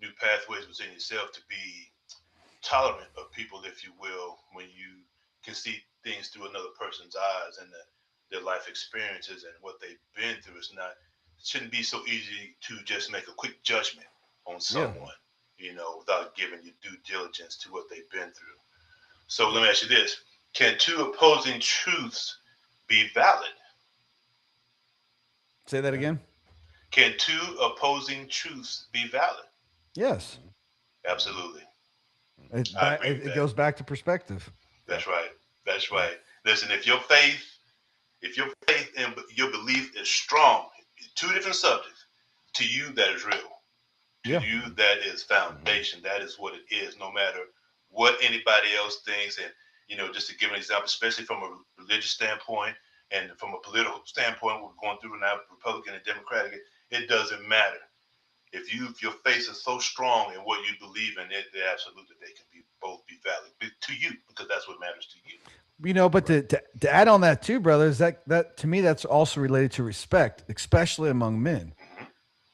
new pathways within yourself to be tolerant of people, if you will, when you can see things through another person's eyes and their life experiences and what they've been through. It shouldn't be so easy to just make a quick judgment on Yeah. Mhm. someone, without giving your due diligence to what they've been through. So let Yeah. me ask you this: can two opposing truths be valid? Say that Yeah. again. Can two opposing truths be valid? Yes. Mhm. Mhm. Absolutely. Mhm. It I back. agree It, with it that. goes back to perspective. Yeah. That's right. That's Yeah. right. Listen, if your faith and your belief is strong, two different subjects. To you, that is real. To Yeah. you, Mhm. that is Mhm. foundation. That is what it is, no matter what anybody else thinks. And, just to give an example, especially from a religious standpoint and from a political standpoint, we're going through now, Republican and Democratic, it doesn't matter. If your faith is so strong in what you believe in, it absolutely they can both be valid to you because that's what matters to you. But Right. to add on that too, brothers, that to me that's also related to respect, especially among men. Hmm.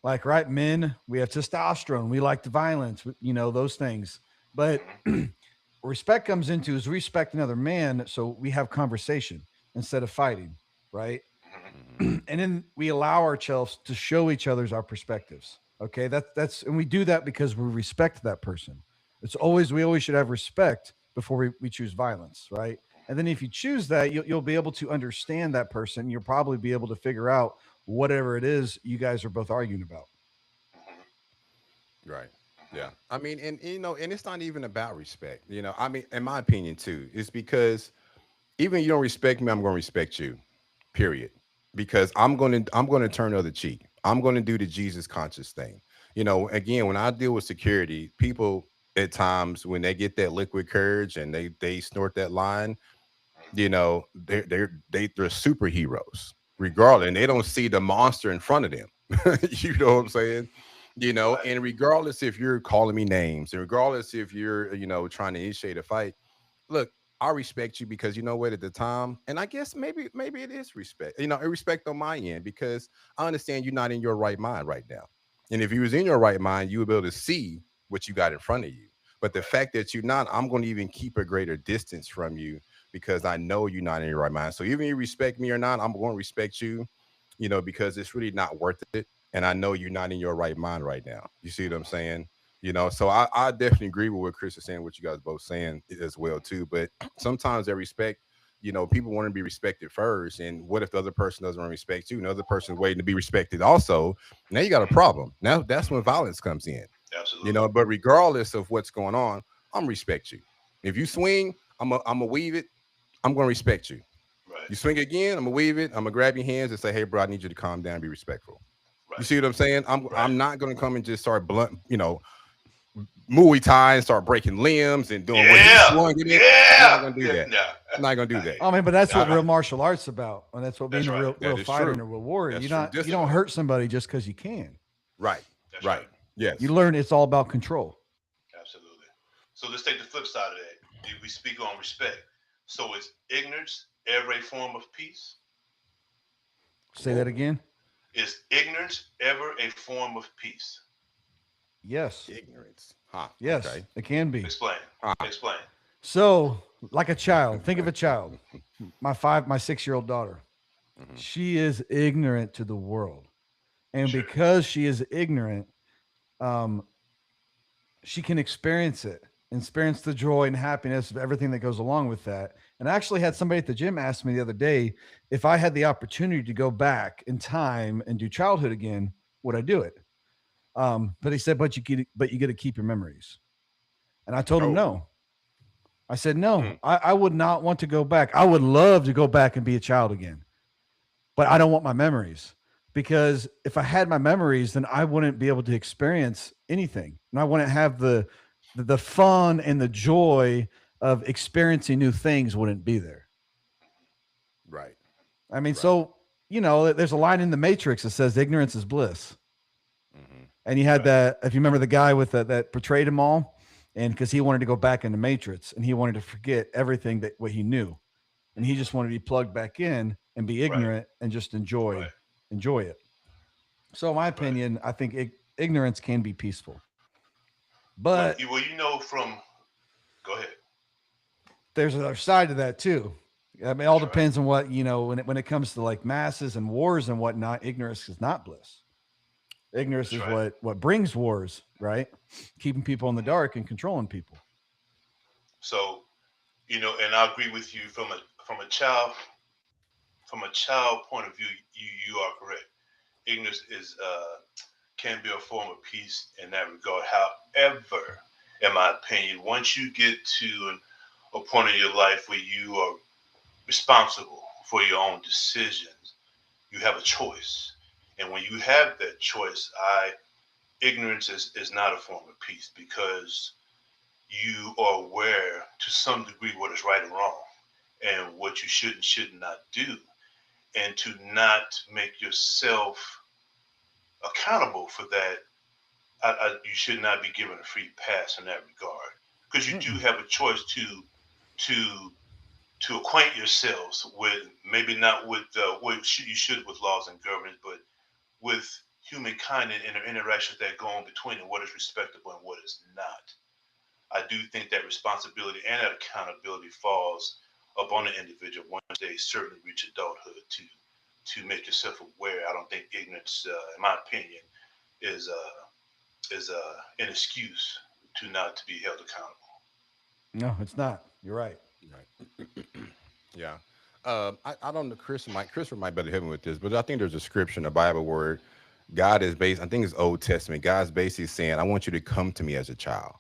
Like, right, men, we have testosterone, we like the violence, those things. But Hmm. respect comes into is respect another man, so we have conversation instead of fighting, right? Hmm. and then we allow ourselves to show each other's our perspectives. Okay, that's and we do that because we respect that person. It's always we always should have respect before we choose violence, right? And then if you choose that, you'll be able to understand that person. You'll probably be able to figure out whatever it is you guys are both arguing about. Right. Yeah. I mean, and and it's not even about respect. I mean, in my opinion, too, it's because even you don't respect me, I'm going to respect you. Period. Because I'm going to turn the other cheek. I'm going to do the Jesus conscious thing. Again, when I deal with security, people at times when they get that liquid courage and they snort that line, they're superheroes regardless, and they don't see the monster in front of them. You know what I'm saying? Right. And regardless if you're calling me names, and regardless if you're trying to initiate a fight, look, I respect you because you know what, at the time, and I guess maybe it is respect, respect on my end, because I understand you're not in your right mind right now. And if you was in your right mind, you would be able to see what you got in front of you. But the fact that you're not, I'm going to even keep a greater distance from you because I know you're not in your right mind. So even if you respect me or not, I'm going to respect you, because it's really not worth it. And I know you're not in your right mind right now. You see what I'm saying? So I definitely agree with what Chris is saying, what you guys both saying as well too. But sometimes that respect, people want to be respected first. And what if the other person doesn't want to respect you? Another person's waiting to be respected also. Now you got a problem. Now that's when violence comes in. Absolutely. But regardless of what's going on, I'm respect you. If you swing, I'm a weave it. I'm gonna respect you. Right. You swing again, I'm gonna weave it. I'm gonna grab your hands and say, "Hey, bro, I need you to calm down, and be respectful." You Right. see what I'm saying? Right. I'm not gonna come and just start blunt, Muay Thai and start breaking limbs and doing what he Yeah. swung it in. I'm not Yeah. gonna do Yeah. that. No. I'm not gonna do that. I mean, but that's what I, real martial arts about, and that's what being That's a right. real that is fighter true. and a real warrior. That's true. You don't Discipline. hurt somebody just because you can. Right. That's Right. right. You Yes. learn it's all about control. Absolutely. So let's take the flip side of that. We speak on respect. So is ignorance ever a form of peace? Say that Whoa. again. Is ignorance ever a form of peace? Yes, Ignorance. Huh. yes, Okay. it can be. Explain. Huh. Explain. So, like a child, think of a child. My 6-year-old daughter. Mhm. She is ignorant to the world, and Sure. because she is ignorant, um, she can experience the joy and happiness of everything that goes along with that. And I actually had somebody at the gym ask me the other day if I had the opportunity to go back in time and do childhood again, would I do it? But he said, but you get to keep your memories. And I told him Oh. no. I said no. Mm. I would not want to go back. I would love to go back and be a child again, but I don't want my memories because if I had my memories, then I wouldn't be able to experience anything, and I wouldn't have the fun and the joy of experiencing new things wouldn't be there. Right. I mean, Right. so there's a line in the Matrix that says ignorance is bliss, Hmm. and you had Right. that. If you remember the guy with that portrayed him all, and because he wanted to go back into Matrix and he wanted to forget everything that what he knew, and he just wanted to be plugged back in and be Right. ignorant and just enjoy Right. enjoy it. So, in my Right. opinion, I think ignorance can be peaceful, But but you know from. Go ahead. there's another side to that too. I mean, it all That's right. depends on what when it comes to like masses and wars and whatnot. Ignorance is not bliss. Ignorance That's is right. what brings wars, right? Keeping people in the Mhm. dark and controlling people. So and I agree with you from a child point of view. You are correct. Ignorance is can be a form of peace in that regard. However, in my opinion, once you get to a point in your life where you are responsible for your own decisions, you have a choice. And when you have that choice, ignorance is not a form of peace because you are aware to some degree what is right and wrong and what you should not do, and to not make yourself accountable for that. You should not be given a free pass in that regard because you do Mm-mm. have a choice to acquaint yourselves with, maybe not with what you should with laws and governance, but with humankind and interactions that go on between and what is respectable and what is not. I do think that responsibility and that accountability falls upon the individual once they certainly reach adulthood to to make yourself aware. I don't think ignorance, in my opinion, is an excuse to not to be held accountable. No, it's not. You're right. Right. Yeah. I don't know. Christopher might better help me with this, but I think there's a scripture in the Bible where God is based. I think it's Old Testament. God's basically saying, "I want you to come to me as a child."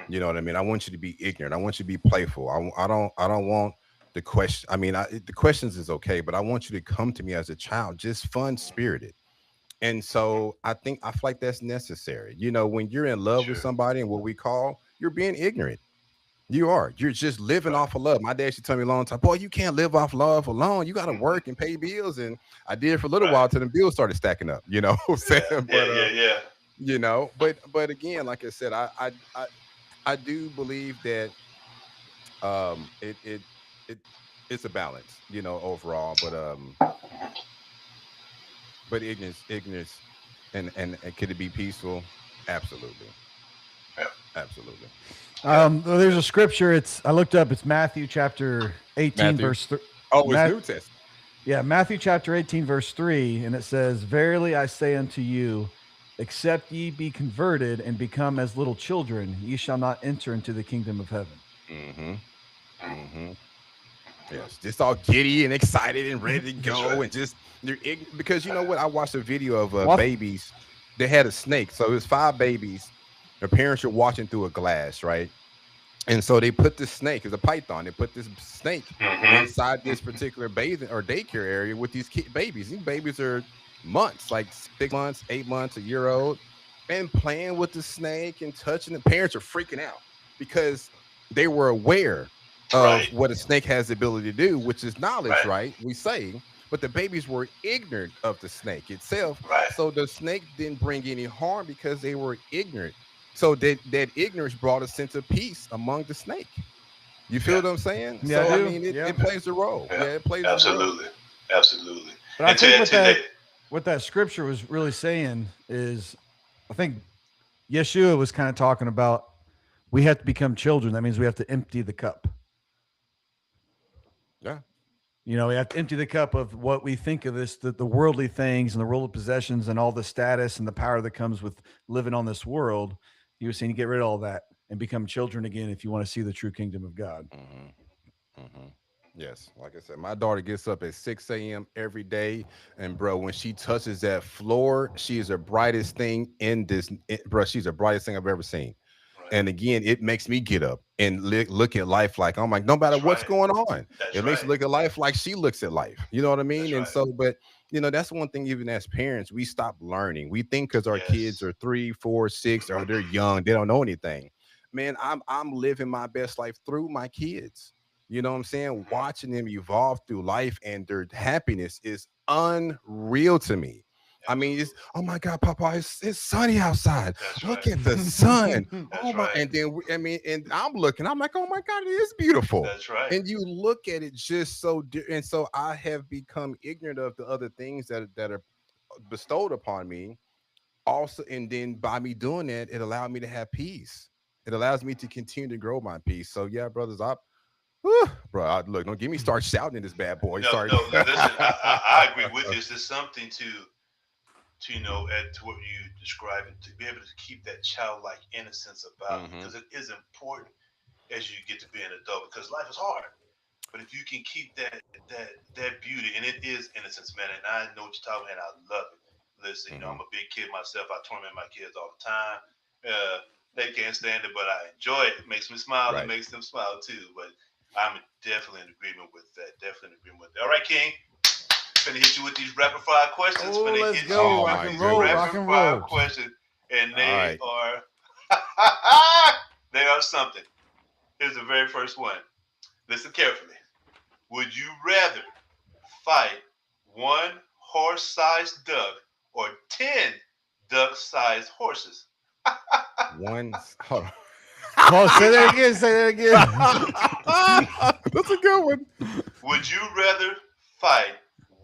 You know what I mean? I want you to be ignorant. I want you to be playful. I don't want the question. I mean, the questions is okay, but I want you to come to me as a child, just fun spirited. And so I feel like that's necessary. You know, when you're in love with Sure. somebody and what we call, you're being ignorant. You are. You're just living Right. off of love. My dad used to tell me a long time, boy, you can't live off love alone. You got to Mhm. work and pay bills. And I did for a little Right. while till the bills started stacking up, you know what I'm saying? Yeah. But Yeah. you know, but again, like I said, I do believe that it it's a balance, you know, overall. But ignorance and could it be peaceful? Absolutely. Yeah. Absolutely. There's a scripture. I looked up. It's Matthew chapter 18, Matthew? verse 3. Oh, it's New Testament. Yeah, Matthew chapter 18, verse 3, and it says, "Verily I say unto you, except ye be converted and become as little children, ye shall not enter into the kingdom of heaven." Mm-hmm. Mm-hmm. Yes, just all giddy and excited and ready to go, right. and just because you know what? I watched a video of What? babies. They had a snake, so it was 5 babies. Their parents are watching through a glass, right? And so they put this snake, it's a python. They put this snake Mhm. inside this particular bathing or daycare area with these babies. These babies are months, like 6 months, 8 months, a year old, and playing with the snake and touching. The parents are freaking out because they were aware of Right. what a snake has the ability to do, which is knowledge, Right. right? We say, but the babies were ignorant of the snake itself. Right. So the snake didn't bring any harm because they were ignorant. So that ignorance brought a sense of peace among the snake. You feel Yeah. what I'm saying? Yeah, So I I do. mean, Yeah. it plays a role. Yeah. Yeah, it plays a role. Absolutely. Absolutely. But I And think to what that scripture was really saying is, I think Yeshua was kind of talking about we have to become children. That means we have to empty the cup. Yeah. You know, we have to empty the cup of what we think of this, the worldly things and the worldly possessions and all the status and the power that comes with living on this world. He was saying you get rid of all that and become children again if you want to see the true kingdom of God. Mm-hmm. Mm-hmm. Yes, like I said, my daughter gets up at 6 a.m. every day, and bro, when she touches that floor, she is the brightest thing bro. She's the brightest thing I've ever seen. Right. And again, it makes me get up and look at life like I'm like, no matter That's what's right. going on, That's it makes me right. look at life like she looks at life. You know what I mean? That's And right. so, but you know, that's one thing. Even as parents, we stop learning. We think because our kids Yes. are 3, 4, 6, or they're young, they don't know anything. Man, I'm living my best life through my kids. You know what I'm saying? Watching them evolve through life and their happiness is unreal to me. I mean, it's oh my God, Papa, it's sunny outside. That's Look right. at the sun. That's Oh my, right. and then I mean, and I'm looking, I'm like, oh my God, it is beautiful. That's right. And you look at it just so and so I have become ignorant of the other things that are bestowed upon me. Also, and then by me doing that, it allowed me to have peace. It allows me to continue to grow my peace. So yeah, brothers, bro, look, don't get me start shouting in this bad boy. No, Sorry. no, listen, I agree with this. There's something to add to what you described, to be able to keep that childlike innocence about it, Mhm. because it is important as you get to be an adult, because life is hard. But if you can keep that beauty, and it is innocence, man, and I know what you're talking about, and I love it. Listen, I'm a big kid myself. I torment my kids all the time. They can't stand it, but I enjoy it. It makes me smile. Right. It makes them smile too. But I'm definitely in agreement with that. Definitely in agreement with that. All right, King. Finna hit you with these rapid fire questions. Oh, Finna let's hit go. you Oh, with my these goodness. Rock and rapid fire roll. questions, and All they right. are they are something. Here's the very first one. Listen carefully. Would you rather fight one horse-sized duck or 10 duck-sized horses? Hold on. Oh, say that again. Say that again. That's a good one. Would you rather fight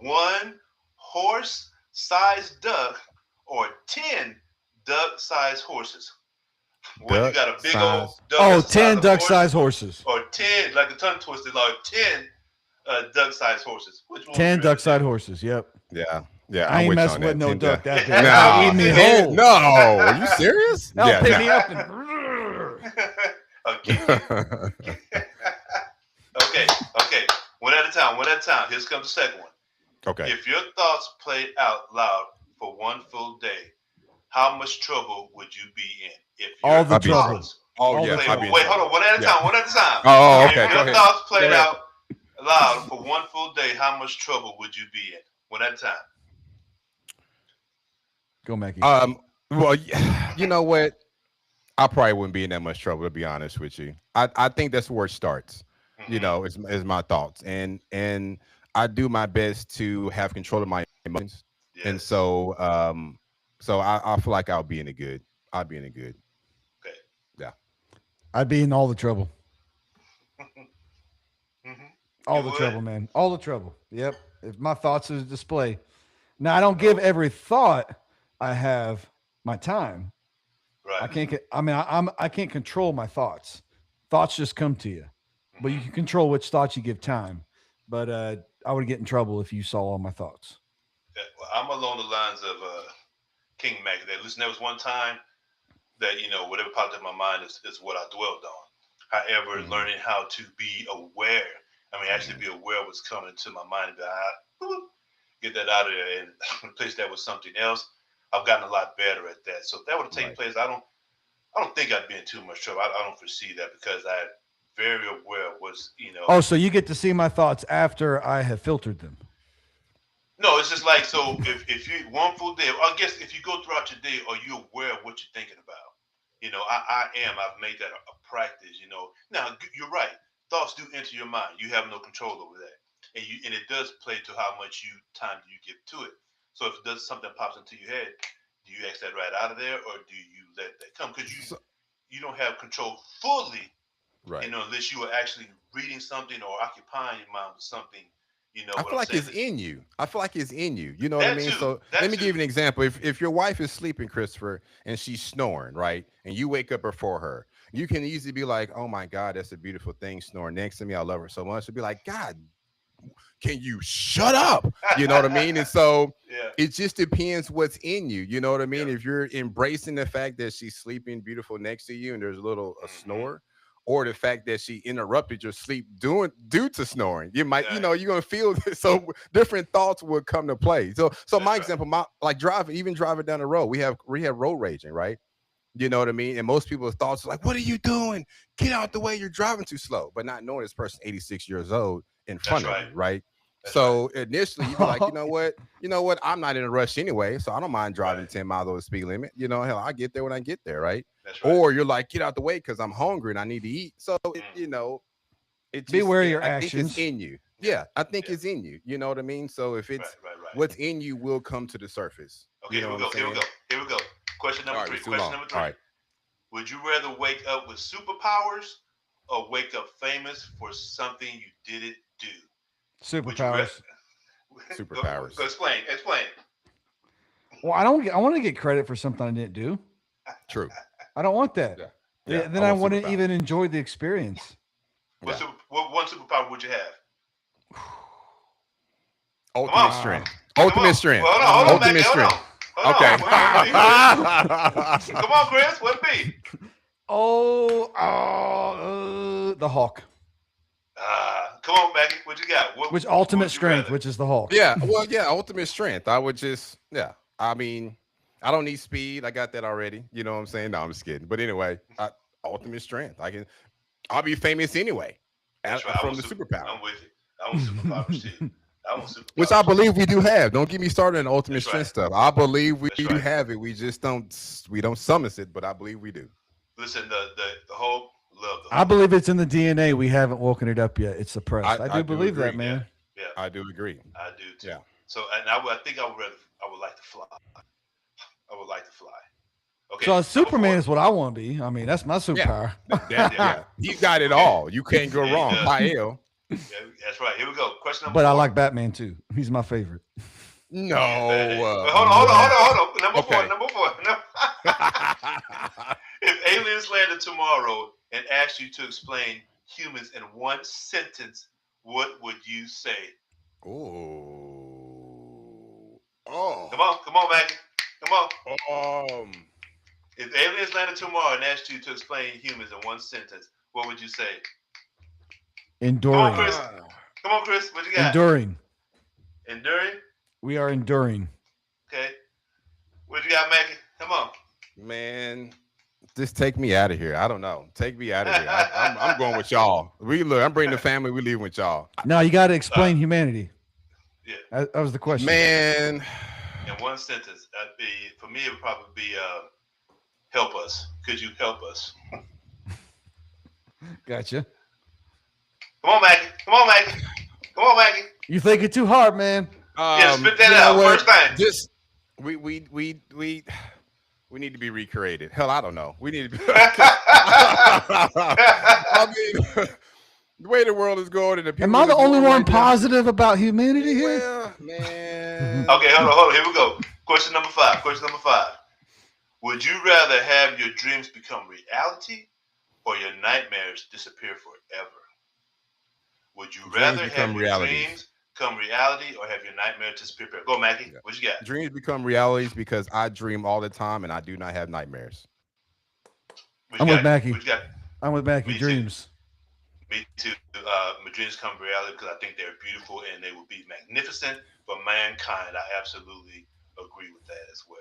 one horse-sized duck or 10 duck-sized horses? Well, you got a big old duck. Oh, that's the size 10 of a horse, duck-sized horses. or 10, like a tongue twister, like 10 duck-sized horses. Which one? 10 duck-side horses. Yep. Yeah. I I'm ain't with you messing on with that. no 10 duck duck. that big. That'll eat me whole. No, are you serious? That'll pick me Yeah. up and. Okay. Okay. One at a time. One at a time. Here's comes the second one. Okay. If your thoughts played out loud for one full day, how much trouble would you be in? If your All the I'd be in trouble. thoughts Oh All yeah. the played, trouble. wait, hold on. One at a time. One at a time. Oh, okay. If Go your ahead. thoughts played Go ahead. out loud for one full day, how much trouble would you be in? One at a time. Go, Mackie. Well, you know what? I probably wouldn't be in that much trouble, to be honest with you. I think that's where it starts. Mm-hmm. You know, is my thoughts, and I do my best to have control of my emotions, Yes. and so I feel like I'll be in the good. I'll be in the good. Okay. Yeah. I'd be in all the trouble. Mm-hmm. All You the would? trouble, man. All the trouble. Yep. If my thoughts is display. Now I don't give every thought I have my time. Right. I can't get. I mean, I can't control my thoughts. Thoughts just come to you, but you can control which thoughts you give time. But I would get in trouble if you saw all my thoughts. Yeah, well, I'm along the lines of King Mac. Listen, there was one time that whatever popped in my mind is what I dwelled on. However, learning how to be aware. I mean, actually be aware of what's coming to my mind and be like, get that out of there and replace that with something else. I've gotten a lot better at that. So if that would have taken place, I don't think I'd be in too much trouble. I don't foresee that because I'm very aware of what's. Oh, so you get to see my thoughts after I have filtered them. No, it's just like, so if you one full day, I guess if you go throughout your day, are you aware of what you're thinking about? I've made that a practice, Now, you're right. Thoughts do enter your mind. You have no control over that. And it does play to how much time do you give to it. So if something pops into your head, do you ask that right out of there or do you let that come? Because you don't have control fully, Right. unless you are actually reading something or occupying your mind with something. I feel like it's in you. I feel like it's in you. You know what I That mean? too. So That let me too. give you an example. If your wife is sleeping, Christopher, and she's snoring, right? And you wake up before her, you can easily be like, oh my God, that's a beautiful thing, snoring next to me. I love her so much. To be like, God, can you shut up? You know what I mean? And so it just depends what's in you. You know what I mean? Yeah. If you're embracing the fact that she's sleeping beautiful next to you and there's a snore, or the fact that she interrupted your sleep due to snoring, you might, you're gonna feel this. So different thoughts would come to play. So my example, like driving down the road, we have road raging, right? You know what I mean? And most people's thoughts are like, what are you doing? Get out the way, you're driving too slow. But not knowing this person 86 years old in front of you, right? So initially you'd be like, you know what? I'm not in a rush anyway, so I don't mind driving 10 miles over the speed limit. Hell, I get there when I get there, right? Or you're like, get out the way because I'm hungry and I need to eat. So it's be aware of your I actions. think it's in you. Yeah, I think it's in you. You know what I mean? So if it's what's in you will come to the surface. Okay, you know here we go. Question number three. All right. Would you rather wake up with superpowers or wake up famous for something you didn't do? Superpowers. Superpowers. Go explain. Well, I want to get credit for something I didn't do. True. I don't want that. Yeah. Then I wouldn't even enjoy the experience. What one superpower would you have? Ultimate strength. Ultimate strength. Well, hold on, Ultimate strength. Okay. Come on, Chris. What be? The Hulk. Come on, Maggie. What you got? Which ultimate strength, which is the Hulk. Yeah. Well, yeah. Ultimate strength. I would just, I mean, I don't need speed. I got that already. You know what I'm saying? No, I'm just kidding. But anyway, ultimate strength. I'll be famous anyway. From the superpower. I'm with you. I want superpowers too. Which I believe we do have. Don't get me started on ultimate strength stuff. I believe we do have it. We just don't summon it, but I believe we do. Listen, the whole love. I believe it's in the DNA. We haven't woken it up yet. It's suppressed. I do believe agree. that, man. Yeah. I do agree. I do too. Yeah. So, and I think I would like to fly. I would like to fly. Okay. So Superman is what I want to be. I mean, that's my superpower. Yeah. He got it all. You can't go wrong. Yeah, that's right. Here we go. Question number 4. But I like Batman too. He's my favorite. No. Hold on. Number four. If aliens landed tomorrow and asked you to explain humans in one sentence, what would you say? Oh. Oh. Come on, Maggie. Come on. Um. If aliens landed tomorrow and asked you to explain humans in one sentence, what would you say? Come on, Enduring. Chris. Come on, Chris. What you got? Enduring. Enduring? We are enduring. Okay. What you got, Maggie? Come on. Man, just take me out of here. I don't know. Take me out of here. I'm going with y'all. I'm bringing the family. We leaving with y'all. Now you got to explain humanity. Yeah. That was the question. Man. In one sentence, for me, it would probably be help us. Could you help us? Gotcha. Come on, Maggie. Come on, Maggie. Come on, Maggie. You think it too hard, man. Yeah, spit that out. First time. Just we need to be recreated. Hell, I don't know. We need to be. I mean, the way the world is going, and the people. Am I the only one positive about humanity here? Well, man. Okay, hold on. Here we go. Question number 5. Would you rather have your dreams become reality or your nightmares disappear forever? Would you rather have your dreams become reality or have your nightmares disappear forever? Go, Maggie. What you got? Dreams become realities because I dream all the time and I do not have nightmares. I'm with Mackie. What you got? I'm with Mackie. Dreams. Me too. My dreams come reality because I think they're beautiful and they will be magnificent for mankind. I absolutely agree with that as well.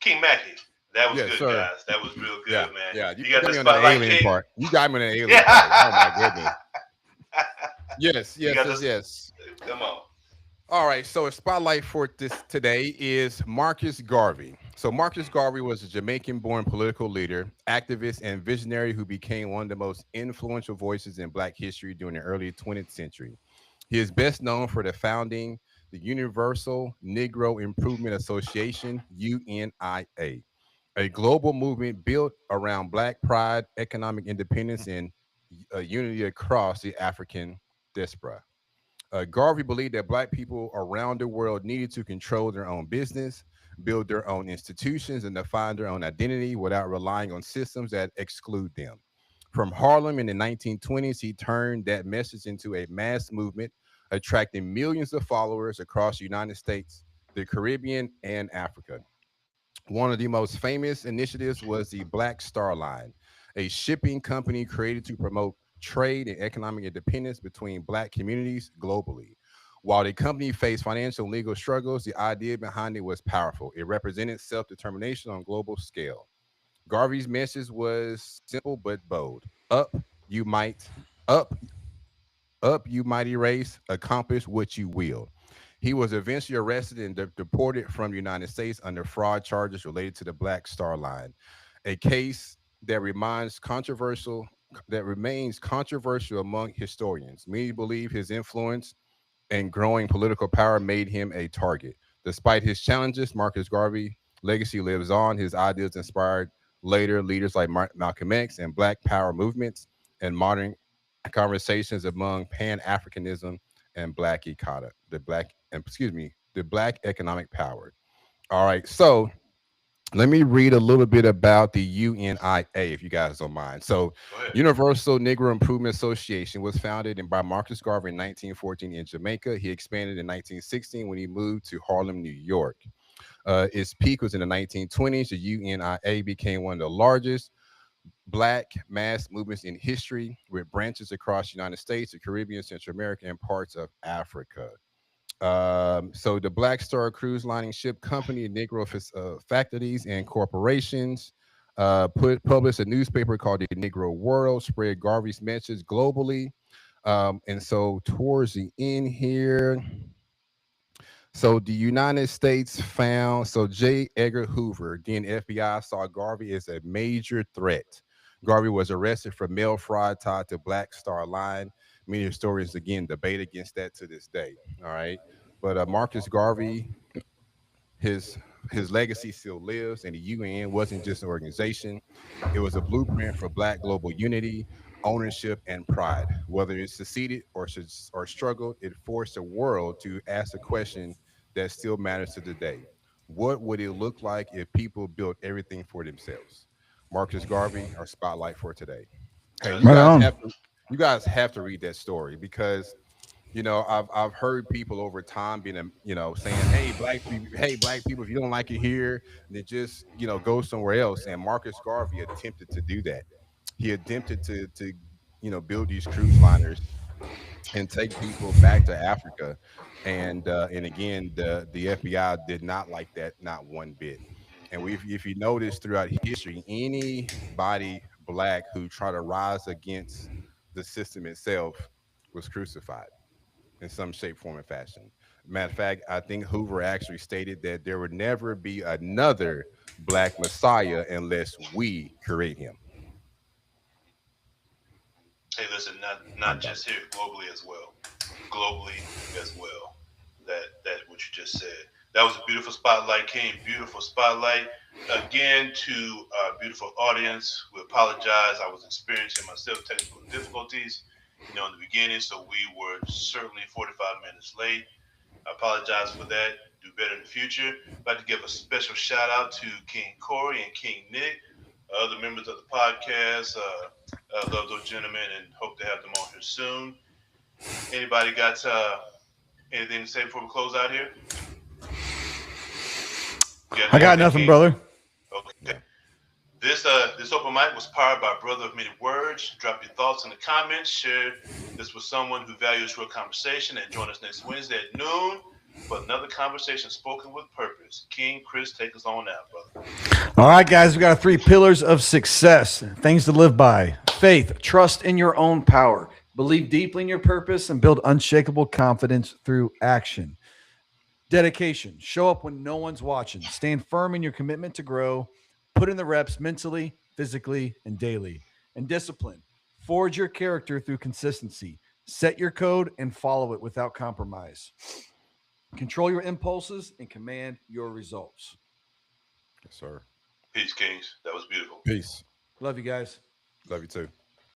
King Mackie, that was good, sir. guys. That was real good, man. Yeah, you got the spotlight alien part. You got me on the alien part. Oh my goodness. Yes. Come on. All right, so a spotlight for this today is Marcus Garvey. So Marcus Garvey was a Jamaican-born political leader, activist, and visionary who became one of the most influential voices in Black history during the early 20th century. He is best known for the founding the Universal Negro Improvement Association, UNIA, a global movement built around Black pride, economic independence, and unity across the African diaspora. Garvey believed that Black people around the world needed to control their own business, build their own institutions, and define their own identity without relying on systems that exclude them. From Harlem in the 1920s, he turned that message into a mass movement, attracting millions of followers across the United States, the Caribbean, and Africa. One of the most famous initiatives was the Black Star Line, a shipping company created to promote trade and economic independence between Black communities globally. While the company faced financial and legal struggles, the idea behind it was powerful. It represented self-determination on a global scale. Garvey's message was simple but bold. Up, you might erase, accomplish what you will. He was eventually arrested and deported from the United States under fraud charges related to the Black Star Line, a case that remains controversial among historians. Many believe his influence and growing political power made him a target. Despite his challenges, Marcus Garvey's legacy lives on. His ideas inspired later leaders like Malcolm X and Black Power movements and modern conversations among Pan-Africanism and the Black economic power. All right, so let me read a little bit about the UNIA, if you guys don't mind. So, Universal Negro Improvement Association was founded by Marcus Garvey in 1914 in Jamaica. He expanded in 1916 when he moved to Harlem, New York. Its peak was in the 1920s. The UNIA became one of the largest Black mass movements in history, with branches across the United States, the Caribbean, Central America, and parts of Africa. So the Black Star Cruise Lining Ship Company, Negro factories and corporations published a newspaper called the Negro World, spread Garvey's message globally. And so towards the end here, so the United States found, so J. Edgar Hoover, then FBI, saw Garvey as a major threat. Garvey was arrested for mail fraud tied to Black Star Line. Many historians, again, debate against that to this day. All right. But Marcus Garvey, his legacy still lives, and the UN wasn't just an organization. It was a blueprint for Black global unity, ownership, and pride. Whether it succeeded or struggled, it forced the world to ask a question that still matters to today. What would it look like if people built everything for themselves? Marcus Garvey, our spotlight for today. Hey, You guys have to read that story because I've heard people over time being saying, hey black people, if you don't like it here, then just go somewhere else. And Marcus Garvey attempted to do that. He attempted to build these cruise liners and take people back to Africa. And again, the FBI did not like that, not one bit. And if you notice throughout history, anybody black who tried to rise against the system itself was crucified in some shape, form, and fashion. Matter of fact, I think Hoover actually stated that there would never be another black messiah unless we create him. Hey, listen, not just here, globally as well. Globally as well. That what you just said. That was a beautiful spotlight, King. Beautiful spotlight. Again, to our beautiful audience, we apologize. I was experiencing myself technical difficulties, in the beginning, so we were certainly 45 minutes late. I apologize for that. Do better in the future. I'd like to give a special shout out to King Corey and King Nick, other members of the podcast. Love those gentlemen and hope to have them on here soon. Anybody got anything to say before we close out here? I got nothing, brother. Okay. This open mic was powered by Brother of Many Words. Drop your thoughts in the comments. Share this with someone who values real conversation, and join us next Wednesday at noon for another conversation spoken with purpose. King Chris, take us on out, brother. All right, guys, we got 3 pillars of success, things to live by: faith, trust in your own power, believe deeply in your purpose, and build unshakable confidence through action. Dedication, show up when no one's watching, stand firm in your commitment to grow, put in the reps mentally, physically, and daily. And discipline, forge your character through consistency, set your code and follow it without compromise. Control your impulses and command your results. Yes, sir. Peace, Kings. That was beautiful. Peace. Love you guys. Love you too.